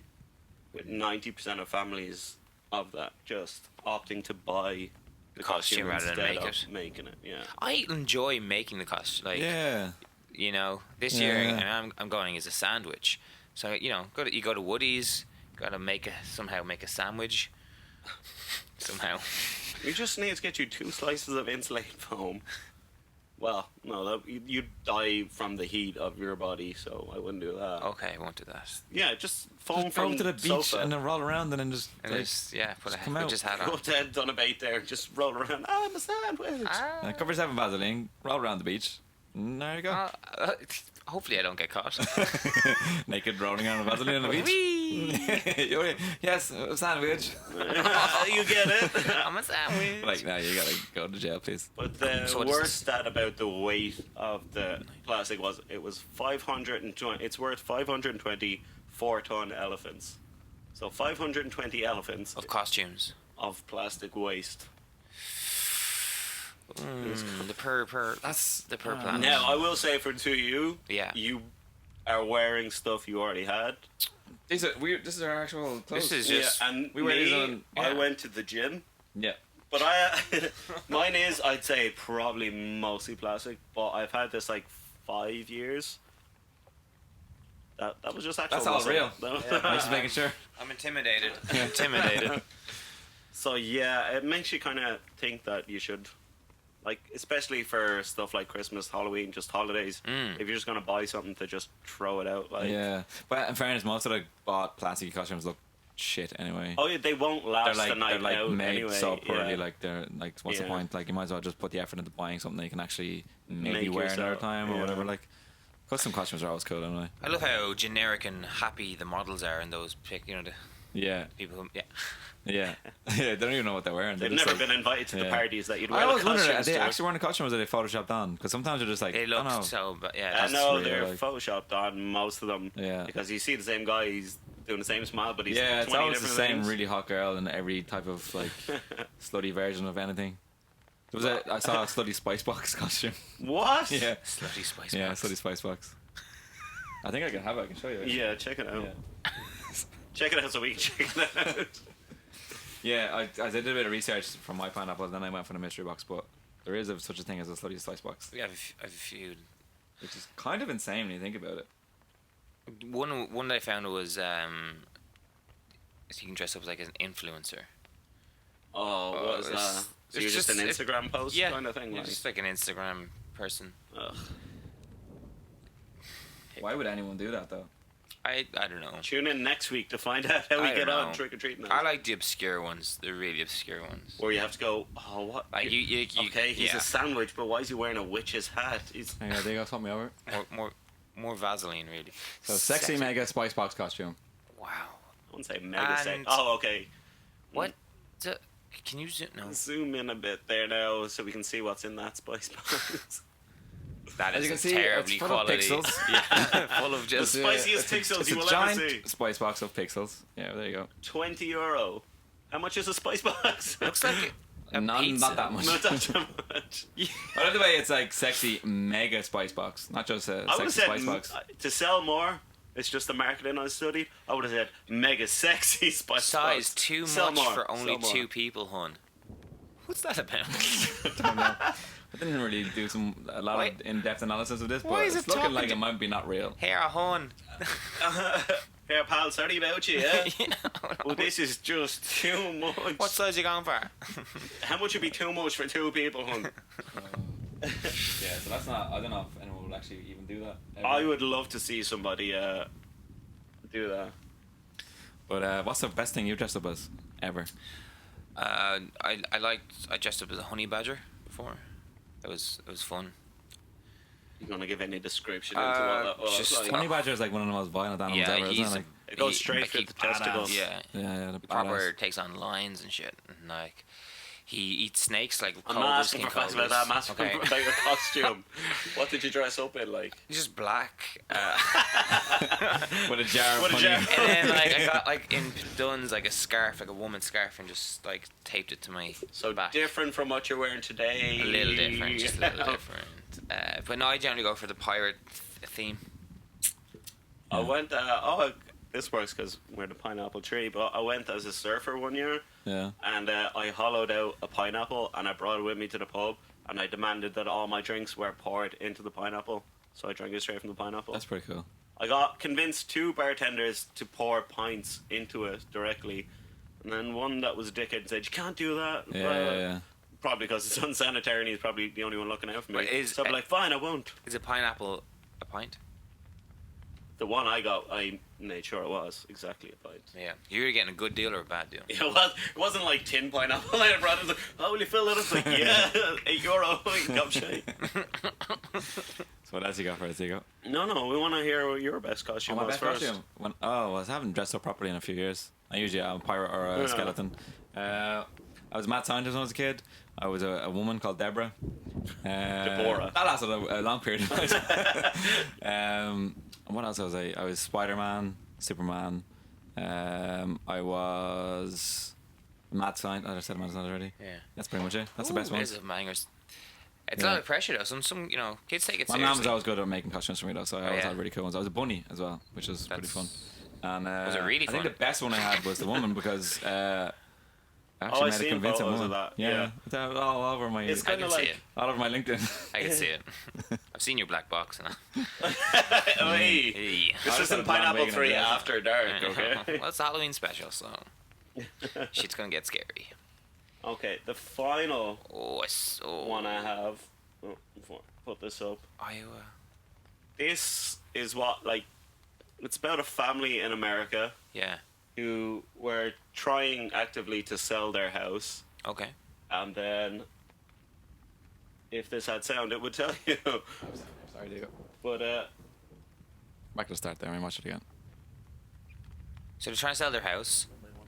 with 90% of families of that just opting to buy the Costume costume rather than instead make of it. making it. Yeah. I enjoy making the costume. Like, Yeah. you know, this year Yeah. and I'm going as a sandwich. So you know, you go to Woody's, gotta somehow make a sandwich. Somehow. You just need to get you 2 slices of insulated foam. Well, no, you'd die from the heat of your body, so I wouldn't do that. Okay, I won't do that. Yeah, just foam Just go from to the beach sofa. and then roll around and then just And like, just put a come out. just hat Go on. to done a bait there, just roll around. I'm a sandwich. cover yourself in Vaseline, roll around the beach. And there you go. Hopefully I don't get caught. Naked rolling around with Vaseline on the beach. Whee! Yes, a sandwich. You get it. I'm a sandwich. Like, no, you gotta go to jail, please. But the So what is worst stat about the weight of the plastic was it was 520. It's worth 524-ton elephants. So 520 elephants Of costumes. of plastic waste. The per That's the per planet. Now I will say for you, Yeah. you are wearing stuff you already had. This is our actual clothes. This is just. Yeah, and we wear these me, on- I yeah. went to the gym. Yeah. But mine is, I'd say, probably mostly plastic. But I've had this like 5 years. That was just actual. That's all muscle. real. No. I'm just making sure. I'm intimidated. Intimidated. So yeah, it makes you kind of think that you should, like, especially for stuff like Christmas, Halloween, just holidays. If you're just gonna buy something to just throw it out, like, Yeah. But in fairness, most of the bought plastic costumes look shit anyway. oh yeah, they won't last they're the night like out made anyway. so poorly. yeah. Like they're like, what's the Yeah. point? Like you might as well just put the effort into buying something that you can actually maybe Make wear another yourself, time or yeah. whatever. Like custom costumes are always cool, anyway. I love how generic and happy the models are in those the Yeah, people who, yeah. yeah, yeah. They don't even know what they're wearing. They've They're just never like- been invited to the yeah. parties that you'd I wear the always wondered, are costumes they to. actually wearing the costume or are they photoshopped on? Because sometimes they're just like, They I look don't know. so, but yeah. I that's know real, they're like- photoshopped on most of them. Yeah. Because you see the same guy, he's doing the same smile, but he's Yeah, 20 it's always the different same things. really hot girl in every type of like slutty version of anything. There was I saw a slutty Spice Box costume. What? Yeah, Slutty Spice yeah, Box. slutty Spice Box. I think I can have it. I can show you. Yeah, check it out. Yeah. Check it out so we can check it out. Yeah, I did a bit of research from my pineapple, then I went for the mystery box. But there is such a thing as a slutty Spice Box, We have a few. which is kind of insane when you think about it. One that I found was you can dress up like an influencer. Oh, what is it's- that? So it's you're just an just- Instagram post Yeah, kind of thing? you're Like, just like an Instagram person. ugh. Why would anyone do that though? I don't know. Tune in next week to find out how we I get don't on know. trick or treating. I like the obscure ones, the really obscure ones. Where you have to go, oh, what? Like you Okay, he's yeah, a sandwich, but why is he wearing a witch's hat? He's Hang on, there you go, swap me over. more Vaseline really. So sexy mega Spice Box costume. Wow. I wouldn't say mega sex. And- Oh, okay. What? Can you zoom? No. Zoom in a bit there now so we can see what's in that spice box. That As is you can a see, terribly it's full of quality. pixels. Yeah, full of the just. spiciest pixels It's you a will giant ever see. Spice Box of pixels. Yeah, there you go. €20. How much is a spice box? Looks like a pizza. Not that much. Not that too much. I love the way it's like sexy mega Spice Box, not just a I would have sexy said Spice Box. to sell more. It's just the marketing I studied. I would have said mega sexy spice Size box. too Sell much more, for only sell more. 2 people, hun. What's that about? I don't know. I didn't really do a lot Why- of in-depth analysis of this, why but is it's it looking talking like to- it might be not real. Here, hun. Here, pal, sorry about you, yeah? Yeah. Well, this is just too much. What size you going for? How much would be too much for 2 people, hun? Yeah, so that's not. I don't know if anyone will actually even do that. ever. I would love to see somebody do that. But what's the best thing you've dressed up as ever? I dressed up as a honey badger before. It was fun. You gonna give any description into what that was? just Like, Honey badger is like one of the most violent animals Yeah, ever, isn't he's it? Like, it goes straight for he- the testicles. Yeah, yeah, the proper badass. takes on lions and shit. And like, he eats snakes like I'm cobras, not asking king for facts about cobras. that. I'm asking Okay. about your costume. What did you dress up in, like? He's just black. With a jar of What a honey. jar. And then like I got like in Dunn's like a scarf, like a woman's scarf, and just like taped it to my So back. different from what you're wearing today. A little different, just a little different. But no, I generally go for the pirate theme. I went. This works because we're the pineapple tree. But I went as a surfer one year, Yeah. and I hollowed out a pineapple, and I brought it with me to the pub, and I demanded that all my drinks were poured into the pineapple. So I drank it straight from the pineapple. That's pretty cool. I got convinced 2 bartenders to pour pints into it directly, and then one that was a dickhead said, "You can't do that." Yeah. Probably because it's unsanitary, and he's probably the only one looking out for me. But So I'm like, "Fine, I won't." Is a pineapple a pint? The one I got, I made sure it was exactly a pint. Yeah. You're getting a good deal or a bad deal? It wasn't like tin pineapple. I brought it. Like, oh, will you fill it up? Like, yeah, €8. Gobshite. So what else you got for us, Diego? No, we want to hear your best costume was first. I haven't dressed up properly in a few years. I usually am a pirate or a Yeah. skeleton. I was a mad scientist when I was a kid. I was a woman called Deborah. Deborah. That lasted a long period of time. What else was I? I was Spider-Man, Superman. I was mad scientist. I said mad scientist already. Yeah. That's pretty much it. That's the best There's ones. some bangers. It's a lot of pressure though. Some kids take it My mum seriously. was always good at making costumes for me though, so I always yeah? had really cool ones. I was a bunny as well, which was pretty fun. And Was it really I think fun? the best one I had was the woman because I Oh, actually I've made a seen convincing photos woman. of that, Yeah, yeah. it's all over my. It's I kind can of see like it. all over my LinkedIn. I can see it. I've seen your black box. And hey, hey. this I isn't was planning Pineapple on 3 making it, after dark, okay? Well, it's a Halloween special, so shit's gonna get scary. Okay, the final Oh, it's one I have. Oh, put this up. Iowa. This is what, like, it's about a family in America Yeah. who were trying actively to sell their house, Okay. and then if this had sound, it would tell you. Sorry, Diego. But Back to the start there. I watch it again. So they're trying to sell their house.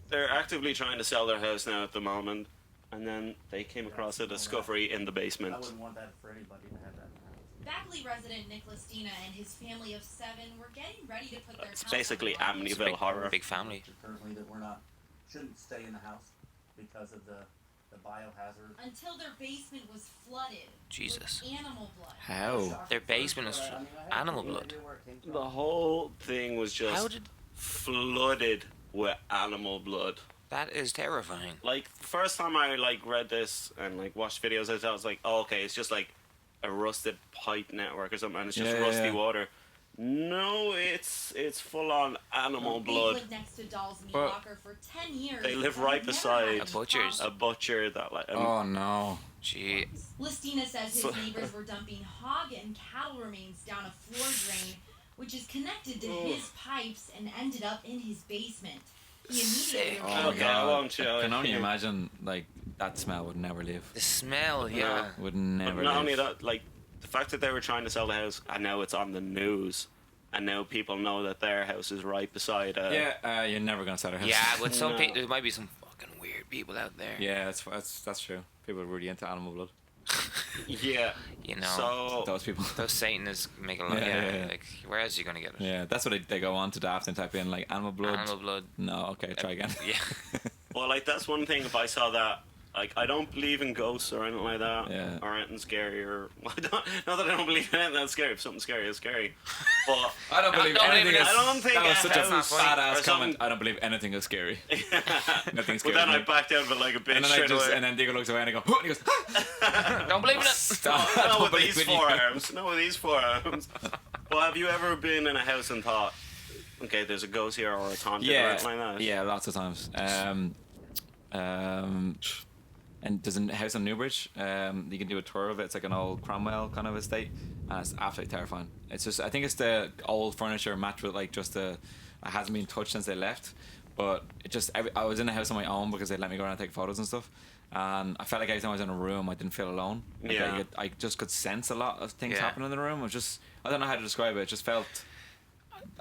they're actively trying to sell their house now at the moment, and then they came across a discovery in the basement. I wouldn't want that for anybody to have that in the house. Backley resident Nick Listina and his family of 7 were getting ready to put their It's house basically on the market Amityville horror. Big family. Currently, that shouldn't stay in the house because of the biohazard. until their basement was flooded Jesus. with animal blood. How? Their basement is animal blood. The whole thing was just How did... flooded with animal blood. That is terrifying. Like, the first time I read this and watched videos, I was like, oh, okay, it's just like a rusted pipe network or something, and it's just Yeah, rusty yeah. water. No, it's full on animal They blood. lived next to Doll's Meat But- Locker for 10 years. They live and right have never beside had A butcher's. A butcher that Oh no. Gee. Listina says his So- neighbors were dumping hog and cattle remains down a floor drain, which is connected to his pipes and ended up in his basement. He immediately Sick. Oh Okay, god. I won't show I can it. only imagine that smell would never leave. The smell, yeah. Would But never not leave. only that, the fact that they were trying to sell the house, and now it's on the news, and now people know that their house is right beside. Yeah, you're never gonna sell a house. Yeah, but some No. people, there might be some fucking weird people out there. Yeah, that's true. People are really into animal blood. Yeah. You know. So Those people. Those Satanists make a lot. Yeah. Like, where else are you gonna get it? Yeah, that's what they go on to daft and type in animal blood. Animal blood. No, okay, try again. Yeah. well, that's one thing. If I saw that, I don't believe in ghosts or anything like that, Yeah. or anything scary, or not that I don't believe in anything that's scary. If something scary is scary, but I don't believe don't anything. believe Is, it. I don't think that was a such a house or badass something- comment. I don't believe anything is scary. Nothing's But scary. then I backed out of it like a bitch and then straight away. and then Diego looks away and I go, "Huh," and he goes, Don't believe in it. "Stop! I Not don't with believe these in you." forearms. Not with these forearms. Well, have you ever been in a house and thought, okay, there's a ghost here or it's haunted or Yeah, anything like that? yeah, lots of times. And there's a house on Newbridge. You can do a tour of it. It's like an old Cromwell kind of estate, and it's absolutely terrifying. It's just, I think it's the old furniture matched with it hasn't been touched since they left. But it just, I was in the house on my own because they let me go around and take photos and stuff. And I felt like every time I was in a room, I didn't feel alone. Like Yeah. I just could sense a lot of things Yeah. happening in the room. It was just, I don't know how to describe it. It just felt.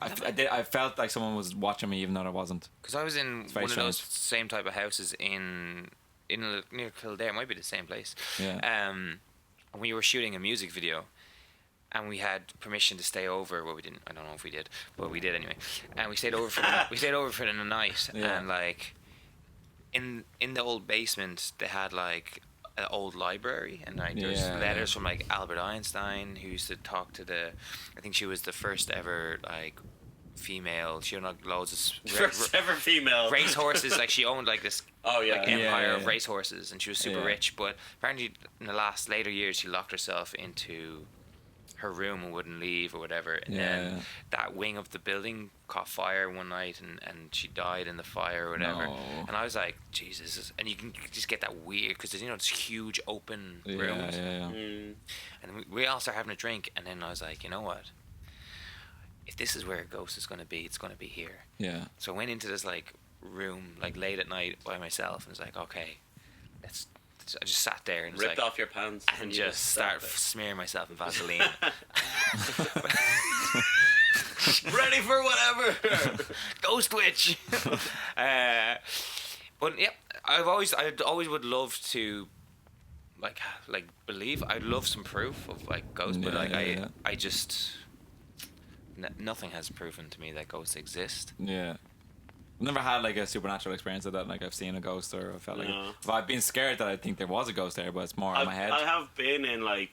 I felt like someone was watching me even though I wasn't. Because I was in very one of those strange. same type of houses in near Kildare. It might be the same place. Yeah. We were shooting a music video, and we had permission to stay over. Well, we didn't. I don't know if we did, but we did anyway. And we stayed over for the night. Yeah. And in the old basement, they had an old library, and there's Yeah, letters from Albert Einstein, who used to talk to I think she was the first ever female. She owned loads of First ever female. race horses. She owned this Oh yeah. empire Yeah, of yeah. race horses, and she was super Yeah. rich. But apparently, in the later years, she locked herself into her room and wouldn't leave or whatever. And then Yeah. that wing of the building caught fire one night, and she died in the fire or whatever. No. And I was like, Jesus! And you can just get that weird because there's this huge open Yeah, rooms. yeah. Mm. And we all started having a drink, and then I was like, you know what? If this is where a ghost is going to be, it's going to be here. Yeah. So I went into this room late at night by myself, and was like, okay, I just sat there and was Ripped like, off your pants and you just sat start smearing myself in Vaseline. there. Ready for whatever. Ghost witch. But yeah, I always would love to believe. I'd love some proof of ghosts, but Yeah. I just nothing has proven to me that ghosts exist. Yeah. never had like a supernatural experience of that. Like I've seen a ghost or I felt like No. if I've been scared that I think there was a ghost there, but it's more in my head. I have been in like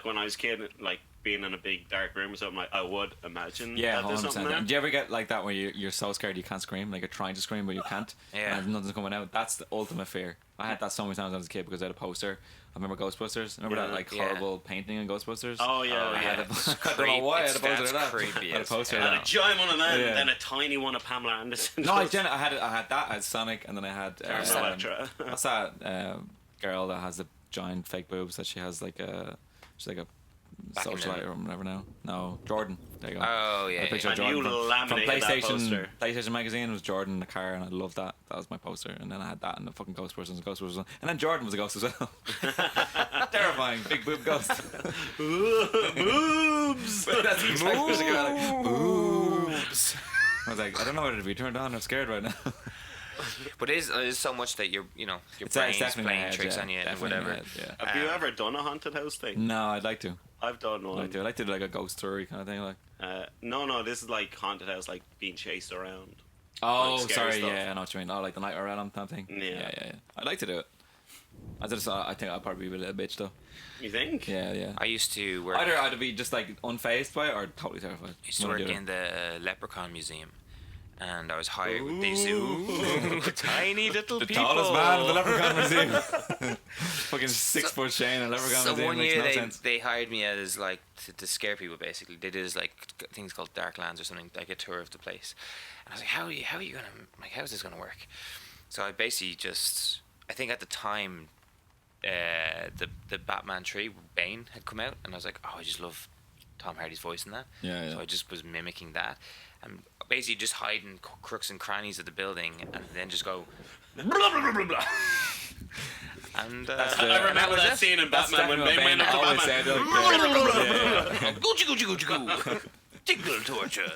when I was a kid, like being in a big dark room or something. I would imagine Yeah, that there's 100%. something there. Do you ever get like that where you're so scared you can't scream, like you're trying to scream but you can't, Yeah. and nothing's coming out? That's the ultimate fear. I had that so many times when I was a kid because I had a poster. I remember Ghostbusters. Remember that like Yeah. horrible painting in Ghostbusters? Oh yeah, Oh, yeah. I had a, It's I don't know why I had a creepy. poster of that. Creepy I had a as poster of hell. I that. had a giant one of them, Yeah. and then a tiny one of Pamela Anderson. No, I didn't. I had that. I had Sonic, and then I had Carmen Electra. what's that girl that has the giant fake boobs that she has like a she's like a Back in socialite the- or whatever now. No, Jordan. There you go. Oh A yeah. picture yeah. of And you Jordan from laminated that poster. PlayStation magazine was Jordan in the car, and I loved that. That was my poster. And then I had that and the fucking Ghostbusters, and then Jordan was a ghost as well. Terrifying, big boob ghost. Boobs. That's exactly what she got, like, boobs. I was like, I don't know whether to be turned on or scared right now. But it is so much that your It's brain's definitely my playing head, tricks yeah. on you and Definitely my whatever. head, yeah. Have you ever done a haunted house thing? No, I'd like to. I've done one. I'd like to do like a ghost story kind of thing, like. No, this is like haunted house, like being chased around. Oh, Like scary sorry, stuff. yeah, I know what you mean. Oh, like the Nightmare Realm type thing. Yeah. Yeah. I'd like to do it. I think I'd probably be a little bitch though. You think? Yeah. I used to work. Either I'd be just like unfazed by it or totally terrified. I used to when I work do it. in the Leprechaun Museum, and I was hired with these tiny little The people. tallest man in the Leprechaun Museum. Fucking 6 foot Shane in Leprechaun So Museum one makes year no sense. they hired me as like to scare people basically. They did like things called Darklands or something, like a tour of the place. And I was like, how are you gonna how's this gonna work? So I basically I think at the time the Batman 3 Bane had come out, and I was like, oh, I just love Tom Hardy's voice in that. Yeah. So I just was mimicking that, and basically just hiding crooks and crannies of the building, and then just go blah blah blah blah blah. And I remember that scene in That's Batman when definitely Bane went up to always Batman. said, like, yeah. Goochie goochie goochie goo. Tickle torture.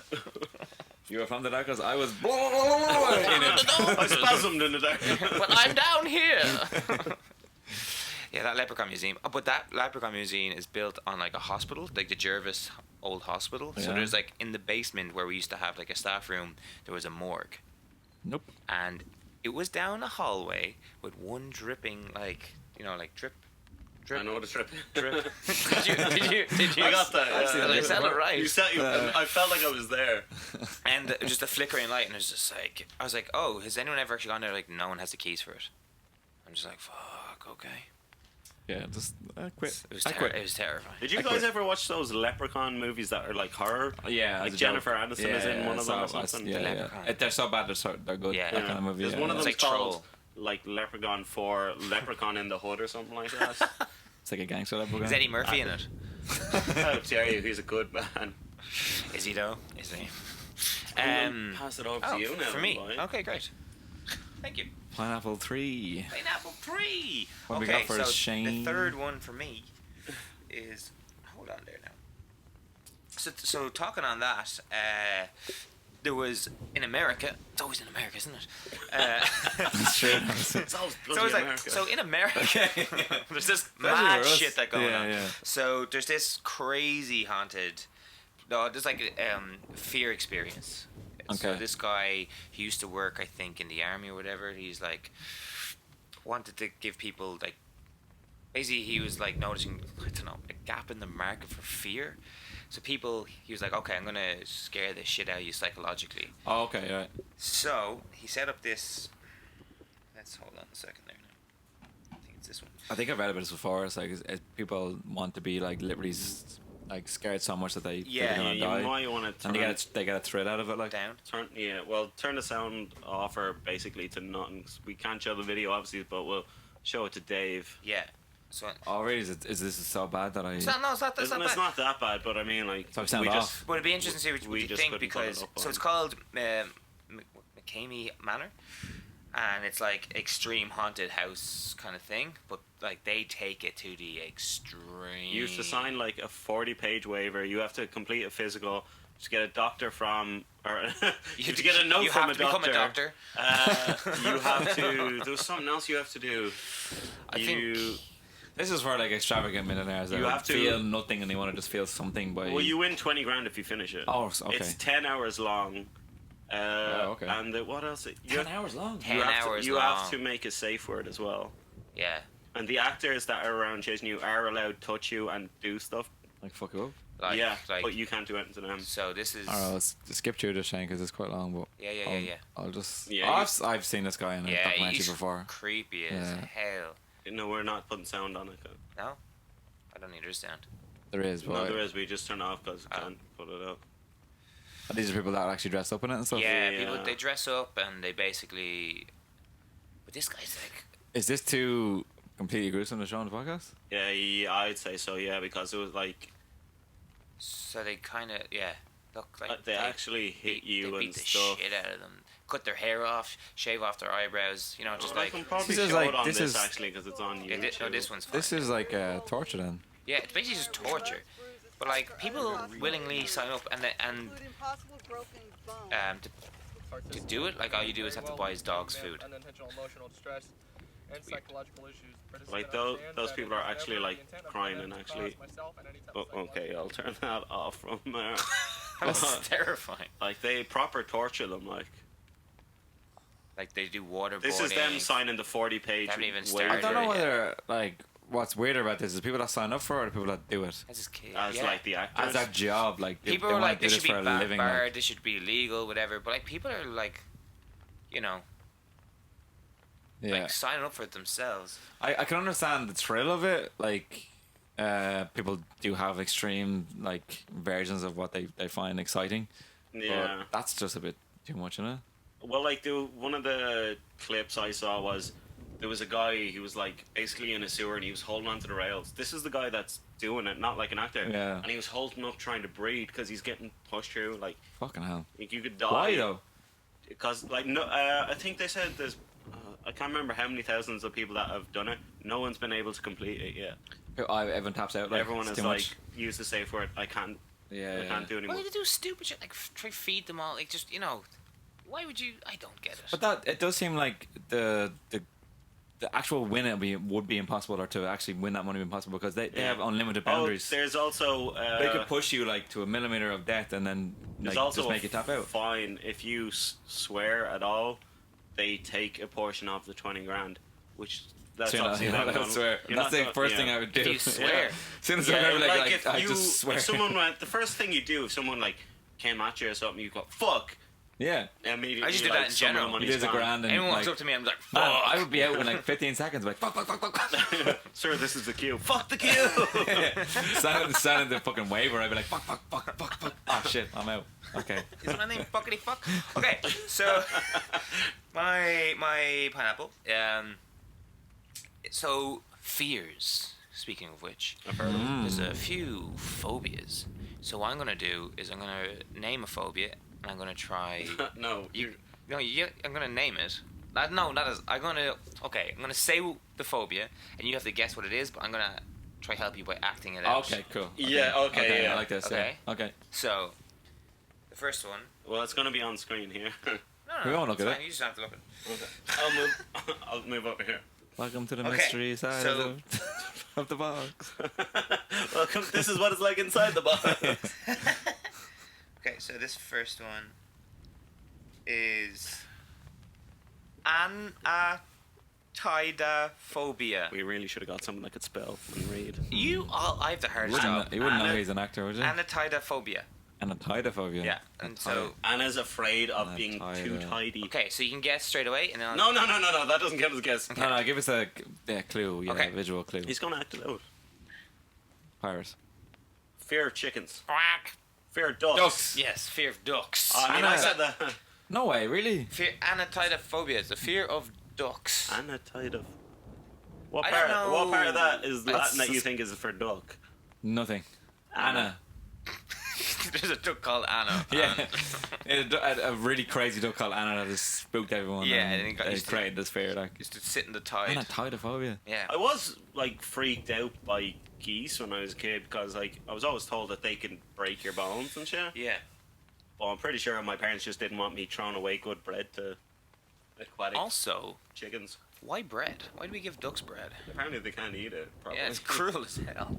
You were from the dark 'cause I was in it. I spasmed in the dark. But I'm down here. Yeah, that Leprechaun Museum. Oh, but that Leprechaun Museum is built on like a hospital, like the Jervis Old Hospital. So Yeah. there's like in the basement where we used to have like a staff room, there was a morgue, Nope. and it was down a hallway with one dripping like drip. I know what a trip. Drip. Did you? I got that. Did I sell it right? You said I felt like I was there. And just a flickering light, and it was just like, I was like, oh, has anyone ever actually gone there? Like, no one has the keys for it. I'm just like, fuck, okay. Yeah, just quit. It was, I quit. it was terrifying. Did you I guys quit. ever watch those Leprechaun movies that are like horror? Yeah, Like as a Jennifer joke. Aniston is in one of them or something. Yeah, Leprechaun. They're so bad, they're good. Yeah. That kind of movie. There's yeah, one of yeah. them It's like called Troll. like Leprechaun 4, Leprechaun in the Hood or something like that. It's like a gangster leprechaun. Is Eddie Murphy in it? How dare you? He's a good man. Is he though? Is he? I'm gonna pass it over to you now. for me. boy. Okay, great. Thank you. Pineapple 3. Pineapple 3. What we Okay, got for so Shane? the third one for me is, hold on there now. So talking on that, there was in America. It's always in America, isn't it? That's true. It's always bloody So it's like, America. so in America, there's this Especially mad for us. shit that going Yeah, on. yeah. So there's this crazy haunted, no, there's like fear experience. So Okay. this guy, he used to work, I think, in the army or whatever. He's like, wanted to give people like, basically he was like noticing, I don't know, a gap in the market for fear. So people, he was like, okay, I'm gonna scare the shit out of you psychologically. Oh, okay, right. So he set up this. Let's hold on a second there now. I think it's this one. I think I've read about this before. It's like people want to be like literally like scared so much that they think Yeah, they're gonna you die, might want to and turn, they get a thrill out of it. Like Down. turn the sound off or basically to nothing. We can't show the video obviously, but we'll show it to Dave. Yeah. So. oh, really? Is this so bad that I? It's not, no, it's not. That's not It's bad. not that bad, but I mean like So sound we off. just But it'd be interesting to see what we you just think couldn't put it because up so on- it's called McCamey Manor, and it's like extreme haunted house kind of thing. But like they take it to the extreme. You used to sign like a 40-page waiver. You have to complete a physical. Just get a doctor from, or you have to get a note you from have a to become doctor. a doctor. You have to. There's something else you have to do. I think- This is for like extravagant millionaires that You have to- feel nothing and they want to just feel something by. Well, you win 20 grand if you finish it. Oh, okay. It's 10 hours long. okay. And what else? 10 hours long. 10 You have hours to, you long. have to make a safe word as well. Yeah. And the actors that are around chasing you are allowed to touch you and do stuff. Like fuck you up. Like, yeah, like, but you can't do anything to them. so this is. I don't know. Let's skip through this, Shane, because it's quite long. But Yeah. I'll just. Yeah, I've seen this guy in a Yeah, documentary he's before. creepy as Yeah. hell. No, we're not putting sound on it. No? I don't need your sound. There is, but No, there is. We just turn it off because we can't put it up. these are people that are actually dressed up in it and stuff. Yeah, Yeah. people, they dress up and they basically. But this guy's like. Is this too completely gruesome to show on the podcast? Yeah, I'd say so. Yeah, because it was like So they kind of. Yeah. Look like. they actually hit you they beat and the stuff. shit out of them. Cut their hair off, shave off their eyebrows, you know, just I like. can probably This is show like- it on this this is- actually because it's on Yeah, YouTube. this one's fine. This is like torture then. Yeah, it's basically just torture. But like people willingly sign up and to do it, like all you do is have to buy his dog's food. Unintentional emotional distress and psychological issues. Like those people are actually like crying and actually. Oh, okay, I'll turn that off from there. That's terrifying. Like they proper torture them. Like they do waterboarding. This is them signing the 40-page. They haven't even I started. don't know Yeah. whether like what's weirder about this is people that sign up for it or the people that do it That's his kid. As Yeah. like the actors. as that job. Like People they are wanna like, do this this should be for a living. barred, Like, this should be illegal, whatever. But like people are like, you know, yeah, like signing up for it themselves. I can understand the thrill of it. Like people do have extreme like versions of what they find exciting. Yeah. But that's just a bit too much, isn't it? Well, like one of the clips I saw was there was a guy. He was like basically in a sewer and he was holding onto the rails. This is the guy that's doing it, not like an actor. Yeah. And he was holding up trying to breathe because he's getting pushed through. Like Fucking hell. you could die. Why though? Because like no, I think they said there's. I can't remember how many thousands of people that have done it. No one's been able to complete it yet. Everyone taps out. Like, Everyone it's is too like, much. use the safe word. I can't. Yeah, I can't do Why anymore. do they do stupid shit like try feed them all? Like just why would you? I don't get it. But that it does seem like the actual win would be impossible, or to actually win that money would be impossible because they have unlimited boundaries. There's also They could push you like to a millimeter of death and then there's like, also just make you tap out. fine if you swear at all. They take a portion of the 20 grand, which that's So obviously them going- swear. you're That's not the going- first yeah. thing I would do. If you swear. As soon as Yeah, I'm like if I you, just swear. if someone went, the first thing you do if someone like came at you or something, you go fuck. yeah. Immediately, I just do like, that in some of the general. money's You do a gone. grand and Anyone walks like, up to me, I'm like, man, fuck. I would be out in like 15 seconds, like fuck. Sir, this is the queue. Fuck the queue. Stand in the fucking waiver, I'd be like fuck. Oh shit, I'm out. Okay. Is my name fuckity fuck? Okay, so my pineapple. So fears. Speaking of which, there's a few phobias. So what I'm gonna do is I'm gonna name a phobia and I'm gonna try. No, I'm gonna name it. No, that is. I'm gonna say the phobia and you have to guess what it is. But I'm gonna try help you by acting it out. Okay, cool. Yeah, okay, yeah. I like this. Okay. Yeah. Okay. So the first one. Well, it's gonna be on screen here. No, We won't look it's at fine, it. You just have to look at it. Okay. I'll move over here. Welcome to the Okay, mystery side so- of the box. Welcome. This is what it's like inside the box. Okay, so this first one is anatidaphobia. We really should have got someone that could spell and read. I have the hardest job. You wouldn't know he's an actor, would you? Anatidaphobia. Anatidaphobia. Yeah, and so Anna's afraid of being too Anatida. tidy. okay, so you can guess straight away, and then I'll, No, that doesn't count as a guess. No, give us a clue. Yeah, Okay. visual clue. He's gonna act it out. Pirates. Fear of chickens. quack. Fear of ducks. Ducks. Yes, fear of ducks. I mean, I said that. No way, really? Fear anatidaphobia is the fear of ducks. Anatida. What I part? don't What part know. of that is That's- Latin that you think is for duck? Nothing. Anna. There's a duck called Anna. Yeah. a really crazy duck called Anna that just spooked everyone. Yeah, and and it got they used to- created this fear. Like, Used to sit in the tide. Anatidaphobia. Yeah. I was like freaked out by geese when I was a kid because like I was always told that they can break your bones and shit. Yeah. Well, I'm pretty sure my parents just didn't want me throwing away good bread to aquatic Also, chickens. why bread? Why do we give ducks bread? Apparently they can't eat it. Probably. Yeah, it's cruel as hell.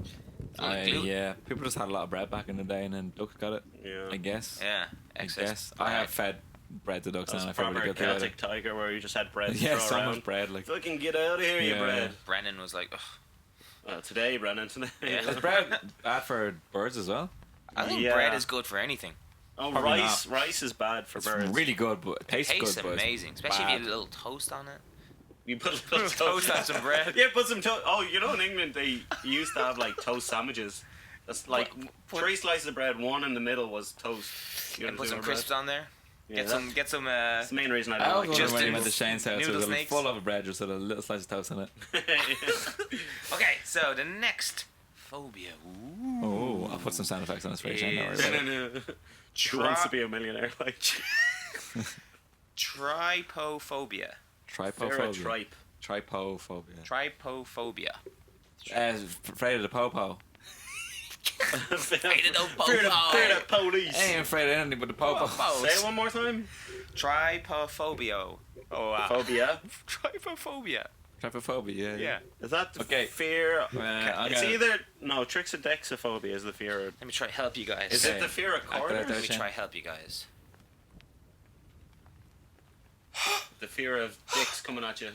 Gluten. Yeah, people just had a lot of bread back in the day, and then ducks got it. Yeah. I guess. Yeah. I Excess guess. bread. I have fed bread to ducks, That's and I felt proper really guilty about Celtic it. tiger where you just had bread to Yeah, throw so around. much bread, like. Fucking get out of here, you Yeah. bread. Brennan was like, ugh. Well, today, Brennan, today. Yeah. Is bread bad for birds as well? I think Yeah. bread is good for anything. Oh, Probably rice. Rice is bad for It's birds. really good, but it tastes Tastes good, but it's amazing, especially if you bad. had a little toast on it. You put a little Toast on some bread. Yeah, put some toast. Oh, you know, in England they used to have like toast sandwiches. That's like three slices of bread. One in the middle was toast. You And know, put some bread. crisps on there. Yeah, Get some. That's the main reason I I don't was like wondering Just when he in went to Shane's house, it noodle was snakes. full of bread, just with a little slice of toast in it. Okay, so the next phobia. Ooh. Oh, I'll put some sound effects on this for you, Shane. Don't worry about it. No. Who wants to be a millionaire? Like Trypophobia. Fear of Trypophobia. tripe. Trypophobia. Trypophobia. Afraid of the popo. Afraid of the Fear popo. of police. I ain't afraid of anything but the popo. Say it one more time. Trypophobia. Oh, wow. Phobia. Trypophobia. Trypophobia, yeah. Yeah. Is that the Okay. fear? I'm It's gonna- either trixodexophobia is the fear. Let me try help you guys. Is Okay. it the fear of After that, corners? Let me Shane. try help you guys. The fear of dicks coming at you.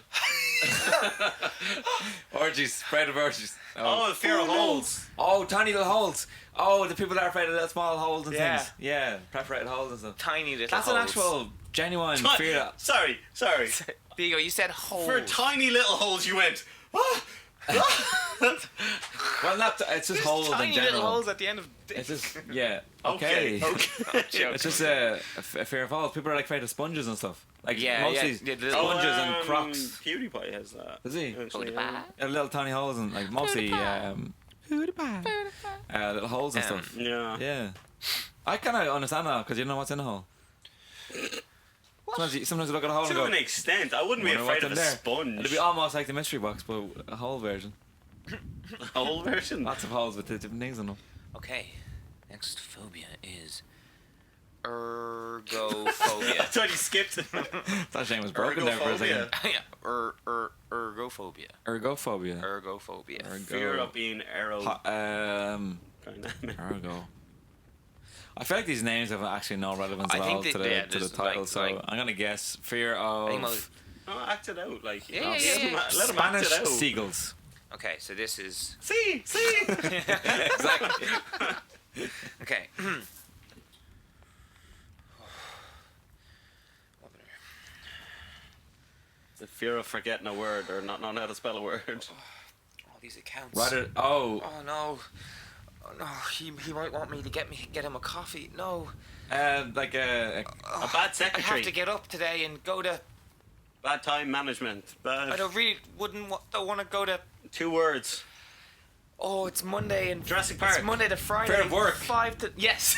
Orgies, afraid of orgies. Oh, the fear of holes. Oh, tiny little holes. Oh, the people that are afraid of little small holes and Yeah. things. Yeah, perforated holes and stuff. Tiny little That's holes. an actual genuine fear. Sorry. Vigo, you said holes. For tiny little holes, you went. Well, not. It's just holes in tiny general. little holes at the end of. It's just yeah. Okay. It's just a fear of holes. People are like afraid of sponges and stuff. Like mostly yeah, the sponges and Crocs. PewDiePie has that. Does he? Actually, Little tiny holes and like mostly little holes and stuff. Yeah. Yeah. I kind of understand that because you know what's in the hole. Sometimes you look at a hole and To go, an extent, I wouldn't be wonder afraid what's of in a there. sponge. It'd be almost like the mystery box, but a hole version. Whole version. Lots of holes with the different things in them. Okay, next phobia is ergophobia. That's why you skipped it. That Shane was broken there for a second. Yeah, ergophobia. Ergophobia. Ergophobia. Fear of being Ergo. I feel like these names have actually no relevance I at think all they- to yeah, the there's title, like- so like- I'm gonna guess fear I think of most- Oh, act it out. Like, Yeah, let yeah, him- yeah. let him act Spanish it out. seagulls. Okay, so this is See. Exactly. okay. The fear of forgetting a word or not knowing how to spell a word. All these accounts. Rather, Oh no. Oh no, he might want me to get him a coffee. No. like A bad I have secretary. to get up today and go to. Bad time management. I don't want to go to. 2 words. Oh, it's Monday and Jurassic It's Park. Monday to Friday. Fair of work. 5 to yes.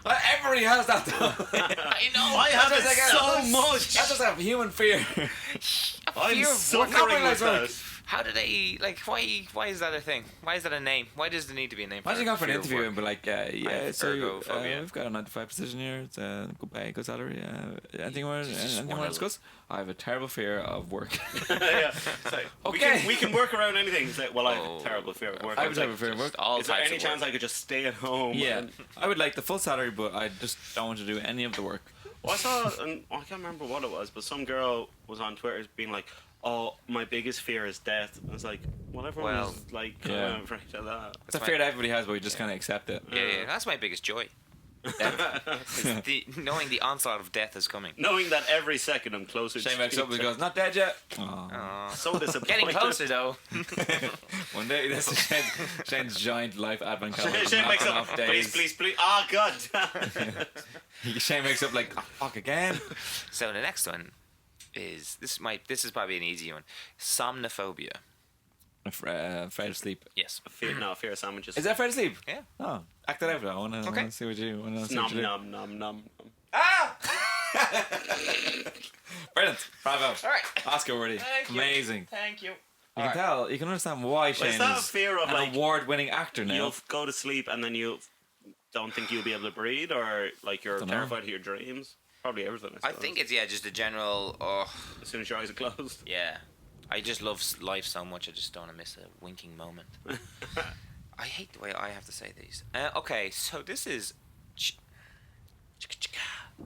everybody has that though. I know. I have it That's so like much. That's just a human fear. I'm fear of suffering Nobody with likes work. that. How do they like? Why is that a thing? Why is that a name? Why does there need to be a name? Imagine going for an fear of interview work? and be like, yeah, have so ergophobia. we've got a 9-to-5 position here. It's good pay, good salary. Anything more? Anything one more to discuss? I have a terrible fear of work. Yeah. It's like, Okay. we can work around anything. It's like, well, I have Oh. a terrible fear of work. I have a It's terrible like, fear of work. All is there types any of chance work. I could just stay at home? Yeah, and- I would like the full salary, but I just don't want to do any of the work. Well, I saw, I can't remember what it was, but some girl was on Twitter being like, "Oh, my biggest fear is death." I was like, "Well, everyone's like kind yeah. of afraid of that." It's a fear that everybody has, but we just kind of accept it. Yeah, that's my biggest joy. Is knowing the onslaught of death is coming. Knowing that every second I'm closer. Shane to wakes up and goes, "Not dead yet." Aw. So disappointed. Getting closer though. One day, this is Shane's giant life advent calendar. Shane wakes knocking up. off days. Please. Oh God. Shane wakes up like, oh, fuck again. So the next one is this is probably an easy one. Somnophobia. Afraid of sleep. Yes. fear of sandwiches. Is that afraid of sleep? Yeah. Oh, act it out. I want to Okay. see what you. Wanna see Nom what you do. nom nom nom. Brilliant. Bravo. All right. Oscar worthy. Thank you. Amazing. Thank you. You can tell. You can understand why Shane is that a is fear of an like award-winning actor now. you'll go to sleep and then you don't think you'll be able to breathe, or like you're Dunno. terrified of your dreams? Probably everything. I suppose. think it's just a general. as soon as your eyes are closed. Yeah. I just love life so much. I just don't want to miss a winking moment. I hate the way I have to say these. Okay, so this is.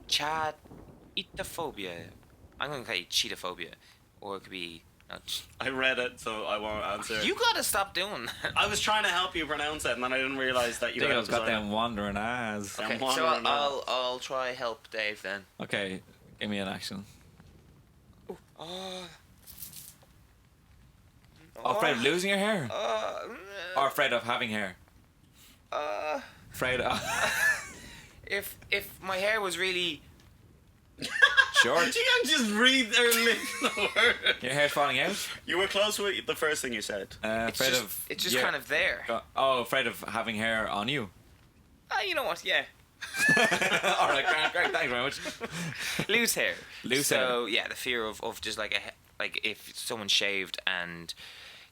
Itophobia. I'm going to call it cheetophobia. Or it could be... No, I read it, so I won't answer. you gotta stop doing that. I was trying to help you pronounce it, and then I didn't realize that you had Dino's got design. them wandering eyes. Okay, Them so wandering I'll try help Dave then. Okay, give me an action. Oh. Afraid of losing your hair? Or afraid of having hair? Afraid of... If my hair was really Short? You can't just read their little word. Your hair's falling out? You were close with the first thing you said. Afraid of... it's just yeah. kind of there. Oh, afraid of having hair on you? You know what? Yeah. Alright, great, thanks very much. Loose hair. Loose so, yeah, the fear of just like if someone shaved and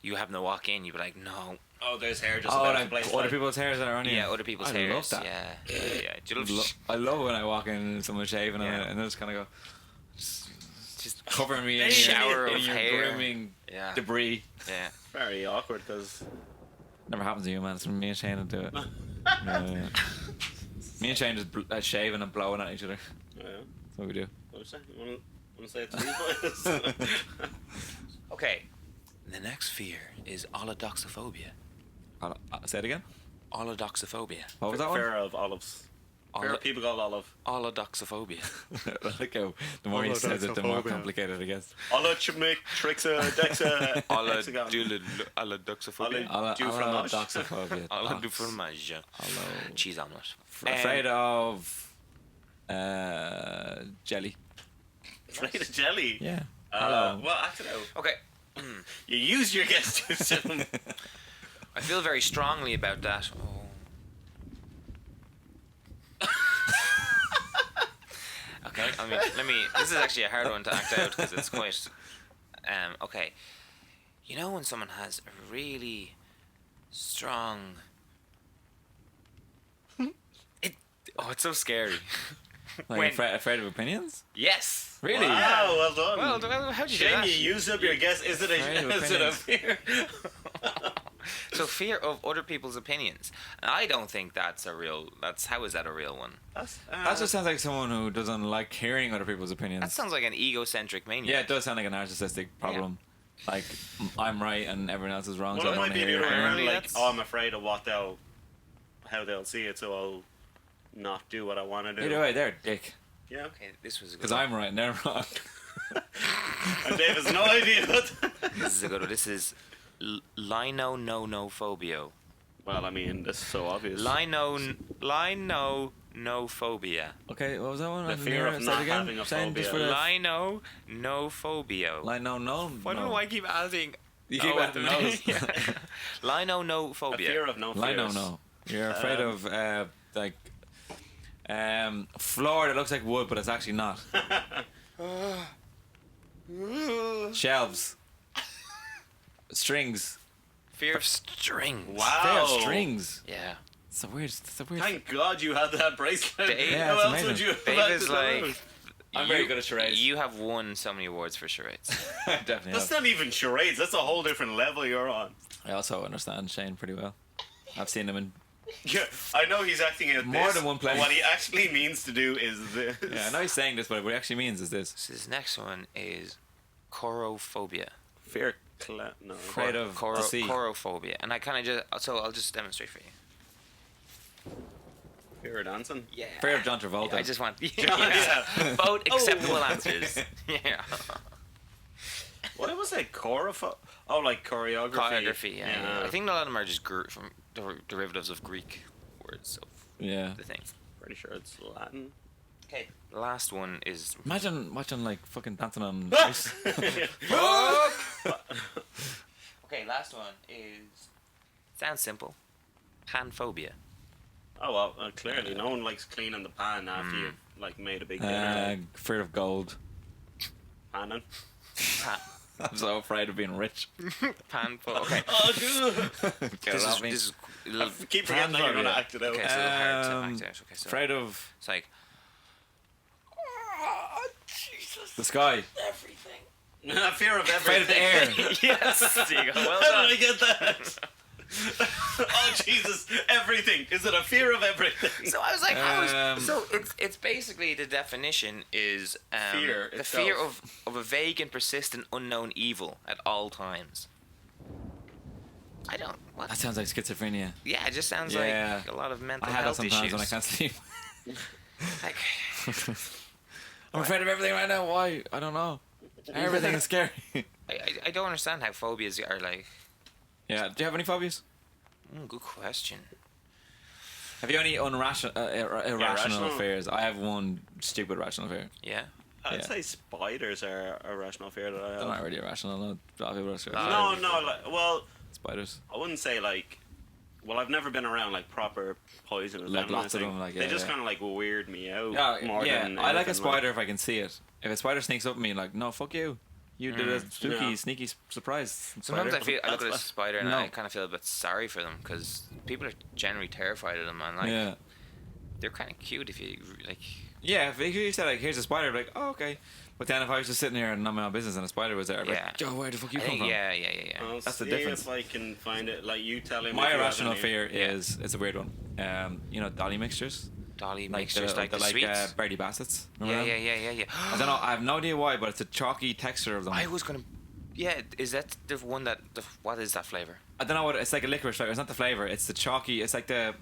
you happen to walk in, you'd be like, no. Oh, there's hair just Oh, about like the place. other people's hairs that are on you? Yeah, other people's I hairs. love that. Yeah. Do you love I love when I walk in and someone's shaving and I just kind of go... just Covering me in shower your, of in your hair. grooming Yeah. debris. Yeah. Very awkward because... Never happens to you, man. It's when me and Shane will do it. Yeah. Me and Shane just shaving and blowing at each other. Yeah. That's what we do. What was that? You want to say it to these boys? Okay. The next fear is allodoxophobia. Say it again? Allodoxophobia. What was that one? Fear of olives. Fear of people called olive. Allodoxophobia. I like how the more he says it, the more complicated it gets. Allochimic, trixa, dexa, hexagon. Allodoxophobia. Allodoxophobia. Allo du fromage. Cheese omelette. Afraid of jelly. Afraid of jelly? Yeah. Well, act it out. Okay. You use your guess too soon. I feel very strongly about that. Okay, I mean, this is actually a hard one to act out because it's quite, okay. You know when someone has a really strong, it's so scary. Like afraid of opinions? Yes. Really? Wow, well done. Well, how'd you do Shane, that? you used up your guess. Is it a fear? So fear of other people's opinions. I don't think that's a real. How is that a real one? That just sounds like someone who doesn't like hearing other people's opinions. That sounds like an egocentric maniac. Yeah, it does sound like a narcissistic problem. Yeah. Like, I'm right and everyone else is wrong. Well, so it I might don't be hear the your other way opinion. around, like, I'm afraid of how they'll see it, so I'll not do what I want to do. Either way, they're a dick. Yeah. Okay, this was a good Because I'm right and they're wrong. And Dave has no idea what... This is a good one. This is lino-no-no-phobia. Well, I mean, this is so obvious. Lino-no-phobia. Okay, what was that one? The fear of not having a phobia. Lino-no-phobia. Lino-no? I don't know why I keep adding... You keep adding nose. Lino-no-phobia. A fear of no fears. Lino-no. You're afraid of, floor that looks like wood, but it's actually not. Shelves. Strings. Fear of strings. Wow. Fear of strings. Yeah. It's a weird. Thank God you had that bracelet. Yeah, How it's else would amazing. you have Dave had is to like... know? I'm very good at charades. You have won so many awards for charades. Definitely. That's not even charades. That's a whole different level you're on. I also understand Shane pretty well. I've seen him in. Yeah, I know he's acting out More this, than one but place. what he actually means to do is this. Yeah, I know he's saying this, but what he actually means is this. So this next one is chorophobia. Fear. No. Afraid of the sea. Chorophobia. And I kind of just... So I'll just demonstrate for you. Fear of dancing. Yeah. Fear of John Travolta. I just want... Yeah. Both acceptable answers. Yeah. What was it? Oh, like choreography. Choreography, yeah. I think a lot of them are just from derivatives of Greek words. So Yeah. the thing. Pretty sure it's Latin. Okay. The last one is... Imagine watching like fucking dancing on ice. Okay, last one is... Sounds simple. Panphobia. Oh well, clearly no one likes cleaning the pan after you've like made a big dinner. Fear of gold. Panning. I'm so afraid of being rich. Panphobia. Okay. Oh, good. This is a little... Keep forgetting that you're gonna Panphobia. act it out. Okay, so hard to act out. Okay, so Afraid of it's like... the sky. Fear of everything. Afraid of the air. Yes! There you go. Well How done. did I get that? Oh Jesus! Everything. Is it a fear of everything? So I was like, how is, so it's basically the definition is Fear the itself. fear of a vague and persistent unknown evil at all times. I don't. What? That sounds like schizophrenia. Yeah, it just sounds Yeah. like a lot of mental I have that health sometimes issues. when I can't sleep. Like, I'm afraid of everything right now. Why? I don't know. Everything is scary. I don't understand how phobias are like. Yeah. Do you have any phobias? Good question. Have you any irrational Irrational? fears? I have one stupid rational fear. Yeah. I'd Yeah. say spiders are a rational fear that I have. They're not really irrational. No, a lot of people are scared. No, well, Spiders. I wouldn't say like. Well, I've never been around like proper poisonous Like animals. lots of them, like, they yeah, just yeah. kind of like weird me out Yeah, more yeah. than I like a anything, spider if I can see it. If a spider sneaks up on me, like, no, fuck you. You did a spooky, Yeah. sneaky surprise. Sometimes spider. I look at a spider and No. I kind of feel a bit sorry for them because people are generally terrified of them and like Yeah. they're kind of cute if you like. Yeah, if you said, like, here's a spider, I'd be like, oh, okay. But then if I was just sitting here and not my own business and a spider was there, I'd be Yeah. like, Joe, where the fuck you I come think, from? yeah. I'll That's the see difference. if I can find it. Like you tell him. My if you have irrational any. fear is, it's a weird one. You know, dolly mixtures? Dolly Like mixtures, like the sweets. Birdie Bassets. Yeah. Remember them? I don't know, I have no idea why, but it's a chalky texture of them. I was gonna. Yeah, is that the one that? What is that flavor? I don't know what it's like. A licorice flavor. It's not the flavor. It's the chalky. It's like the.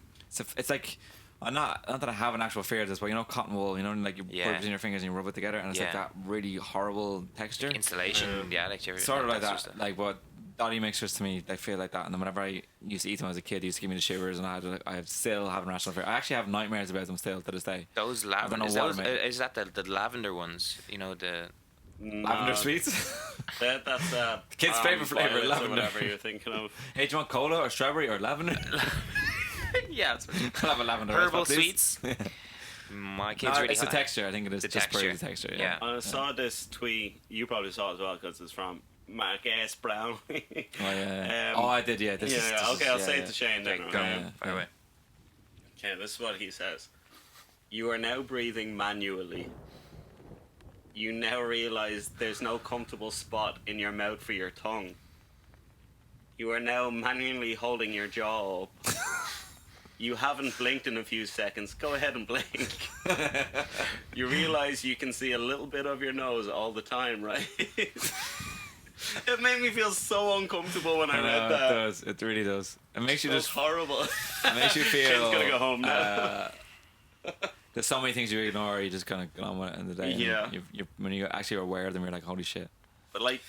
It's like. I'm not that I have an actual fear of this, but you know cotton wool. You know, like you put it between your fingers and you rub it together, and it's like Yeah. that really horrible texture. Installation. Yeah, like Sort of like sort that. stuff. Like what dolly mixtures to me, they feel like that. And then whenever I used to eat them as a kid, they used to give me the shivers, and I still have an irrational fear. I actually have nightmares about them still to this day. Those I don't lavender. know what Is that the lavender ones? You know the. Lavender sweets. That's Kid's favorite flavor, violets or lavender. whatever you're thinking of. Hey, do you want cola or strawberry or lavender? Yeah, that's what I'll have a lavender. herbal ice pop, please. sweets. My kids No, really it's the high. texture. I think it is The just purely texture. the texture. Yeah. I saw this tweet. You probably saw it as well because it's from Mark S. Brown. Oh yeah. Um, Oh, I did. Yeah. This is, this okay, is, I'll yeah, say yeah. it to Shane then. Go right? on, fire away. Okay, this is what he says. You are now breathing manually. You now realize there's no comfortable spot in your mouth for your tongue. You are now manually holding your jaw up. You haven't blinked in a few seconds. Go ahead and blink. You realize you can see a little bit of your nose all the time, right? It made me feel so uncomfortable when I read It that. does. It really does. It makes you It was just. horrible. It makes you feel. Shane's gonna go home now. There's so many things you ignore. You just kind of get on with it in the day. and Yeah. When you actually are aware of them, you're like, holy shit. But like,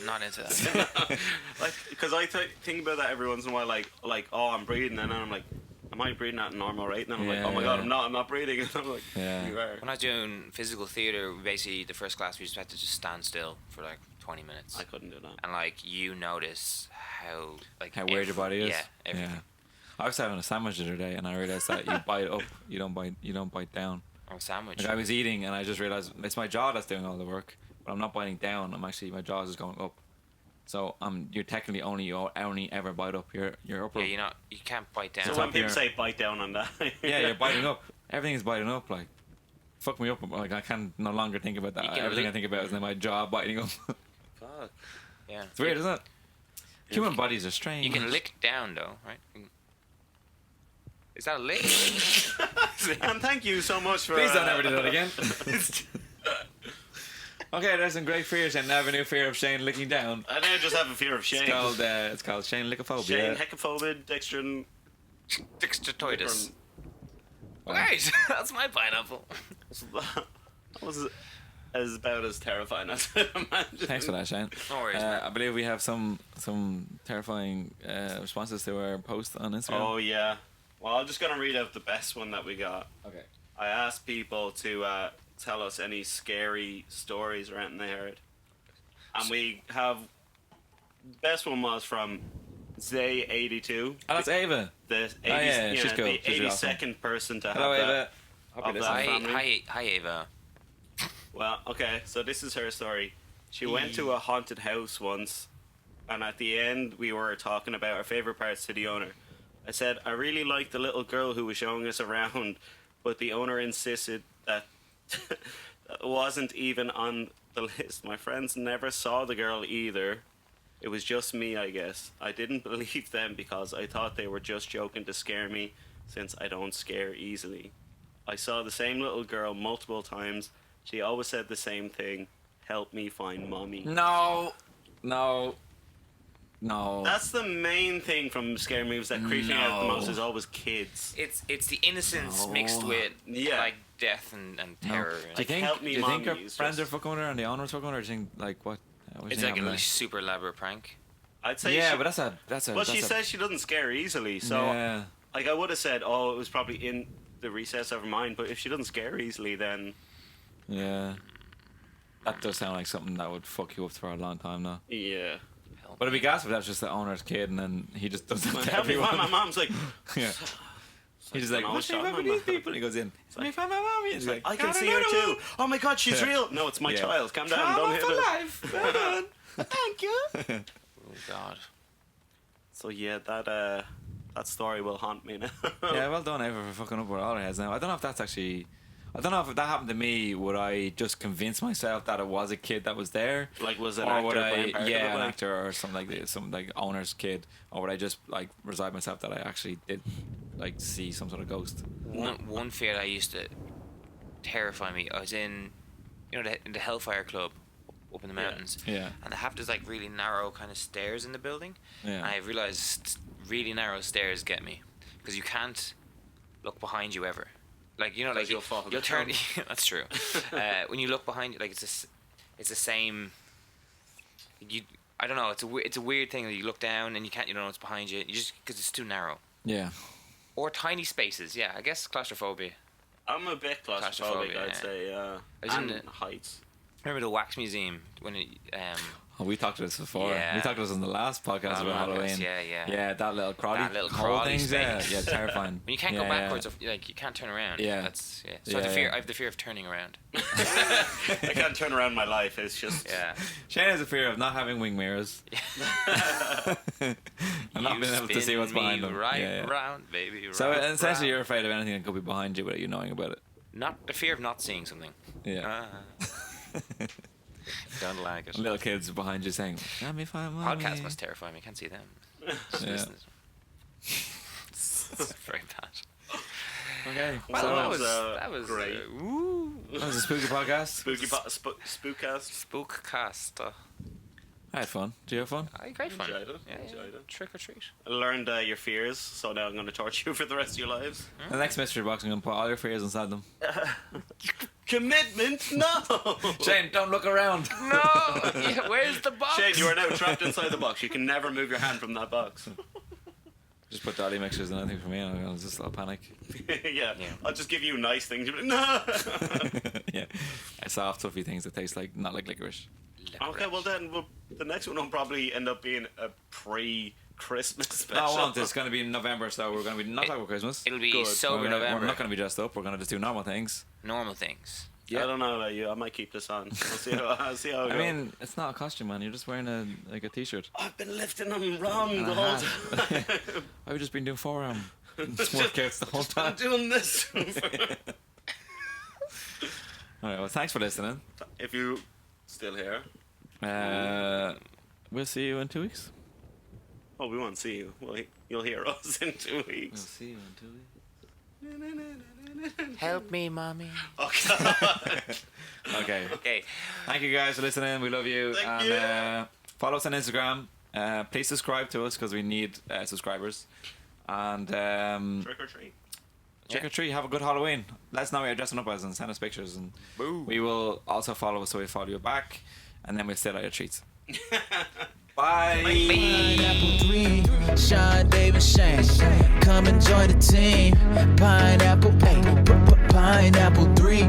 Not into that. like, because I think about that every once in a while. Like, oh, I'm breathing, and then I'm like, am I breathing at a normal rate? And then I'm like, oh my god, Yeah. I'm not breathing. And I'm like, Yeah. you are. When I was doing physical theater, basically the first class we just had to just stand still for like 20 minutes, I couldn't do that. and like you notice how How weird your body is. Yeah, everything. Yeah. I was having a sandwich the other day, and I realized that you bite up, you don't bite down. Or a sandwich. Like I was eating, and I just realized it's my jaw that's doing all the work, but I'm not biting down. I'm actually my jaw is just going up. So you're technically only ever bite up. Your upper. Yeah, you can't bite down. So Top when people here. say bite down on that, Yeah, you're biting up. Everything is biting up. Like, fuck me up. Like I can no longer think about that. You can Everything I lick- think about is then my jaw biting up. Fuck. Yeah. It's weird, isn't it? Human bodies are strange. You can lick down though, right? Is that a lick? And thank you so much for. Please don't ever do that again. Okay, there's some great fears, and I have a new fear of Shane licking down. I now just have a fear of Shane. It's called Shane Lickophobia. Shane Hecaphobia, Dextrin. Dextritoides. Wait, that's my pineapple. That was about as terrifying as I imagined. Thanks for that, Shane. No worries, man. I believe we have some terrifying responses to our post on Instagram. Oh yeah. Well, I'm just gonna read out the best one that we got. Okay. I asked people to tell us any scary stories or anything they heard, and we have. Best one was from Zay82. Oh, that's Ava. The 80, yeah, she's cool. the She's really 82nd person to Hello, have Ava. that. Hope you're of that listening. family. Hi, Ava. Well, okay, so this is her story. She went to a haunted house once, and at the end we were talking about our favourite parts to the owner. I said, I really liked the little girl who was showing us around, but the owner insisted that that wasn't even on the list. My friends never saw the girl either. It was just me, I guess. I didn't believe them because I thought they were just joking to scare me, since I don't scare easily. I saw the same little girl multiple times. She always said the same thing. Help me find mommy. No. That's the main thing from scary movies that creeps me out the most is always kids. It's the innocence mixed with like death and terror. Do you think her friends are fucking with her and the owners fucking with her? Or do you think like what? It's like a super elaborate prank. I'd say yeah, but that's a. Well, she says she doesn't scare easily, so like I would have said, oh, it was probably in the recess of her mind. But if she doesn't scare easily, then that does sound like something that would fuck you up for a long time now. Yeah. But it'd be gas if that's just the owner's kid and then he just does it to everyone. My mom's like, yeah. He's just like, what's wrong with these people? And he goes in. Let me find my mommy. He's like, I can see her too. Oh my God, she's real. No, it's my child. Calm down. Don't hit it. Life. Well done. Thank you. Oh God. So yeah, that story will haunt me now. Yeah, well done, Ava, for fucking up with all our heads now. I don't know if that's actually. I don't know if that happened to me. Would I just convince myself that it was a kid that was there? Like was an or actor would I, playing part of it, an like? actor or something like this, some like owner's kid, or would I just like resign myself that I actually did like see some sort of ghost? One fear that used to terrify me. I was in, the Hellfire Club up in the mountains. Yeah. And they have this like really narrow kind of stairs in the building. Yeah. And I realized really narrow stairs get me because you can't look behind you ever. Like like you'll fall. You'll turn. That's true. When you look behind you, like it's the same. I don't know. It's a weird thing that you look down and you can't. You don't know what's behind you. You just because it's too narrow. Yeah. Or tiny spaces. Yeah, I guess claustrophobia. I'm a bit claustrophobic, I'd say. And heights. Remember the Wax Museum when it. Oh, we talked about this before. Yeah. We talked about this in the last podcast about Halloween. Yeah. That little crawly crawly things. space. Yeah, terrifying. When you can't go backwards, like you can't turn around. Yeah. That's So I have the fear of turning around. I can't turn around my life. It's just Shane has a fear of not having wing mirrors. And not being able to see what's behind them. Round, baby. So round, essentially, round. you're afraid of anything that could be behind you without you knowing about it. Not the fear of not seeing something. Yeah. Don't like it. Little kids behind you saying, "Let me find mommy." Podcasts must terrify me. I can't see them. Just listen to them. It's very bad. Okay. Well, so that was great. That was a spooky podcast. Spookcast. Spookcast. I had fun. Did you have fun? I had great fun. Enjoyed it. Yeah. Enjoyed it. Trick or treat. I learned your fears, so now I'm going to torture you for the rest of your lives. The next mystery box, I'm going to put all your fears inside them. Commitment? No! Shane, don't look around. No! Yeah, where's the box? Shane, you are now trapped inside the box. You can never move your hand from that box. Just put dolly mixtures and anything for me, and I'll panic. yeah. I'll just give you nice things. You'll be like, no! Yeah. Soft, fluffy things that taste like not like licorice. Okay, well then, the next one will probably end up being a pre-Christmas special. No, I won't. It's going to be in November, so we're going to be not talking about Christmas. It'll be sober November. We're not going to be dressed up. We're going to just do normal things. Normal things. Yeah. I don't know about you. I might keep this on. I'll see how it goes. I mean, it's not a costume, man. You're just wearing a t-shirt. I've been lifting them wrong the whole time. I've just been doing forearm workouts the whole time. I'm doing this. All right, well, thanks for listening. If you still here. We'll see you in 2 weeks. Oh, we won't see you. Well, you'll hear us in 2 weeks. We'll see you in 2 weeks. Help me, mommy. Okay. Okay. Thank you guys for listening. We love you. Thank you. Follow us on Instagram. Please subscribe to us because we need subscribers. And Trick or treat. Trick or treat. Have a good Halloween. Let us know what you're dressing up as and send us pictures. And we will also follow us, so we follow you back, and then we'll steal out your treats. Bye. Pineapple 3, Sean, Dave, and Shane. Come and join the team. Pineapple, Pineapple 3.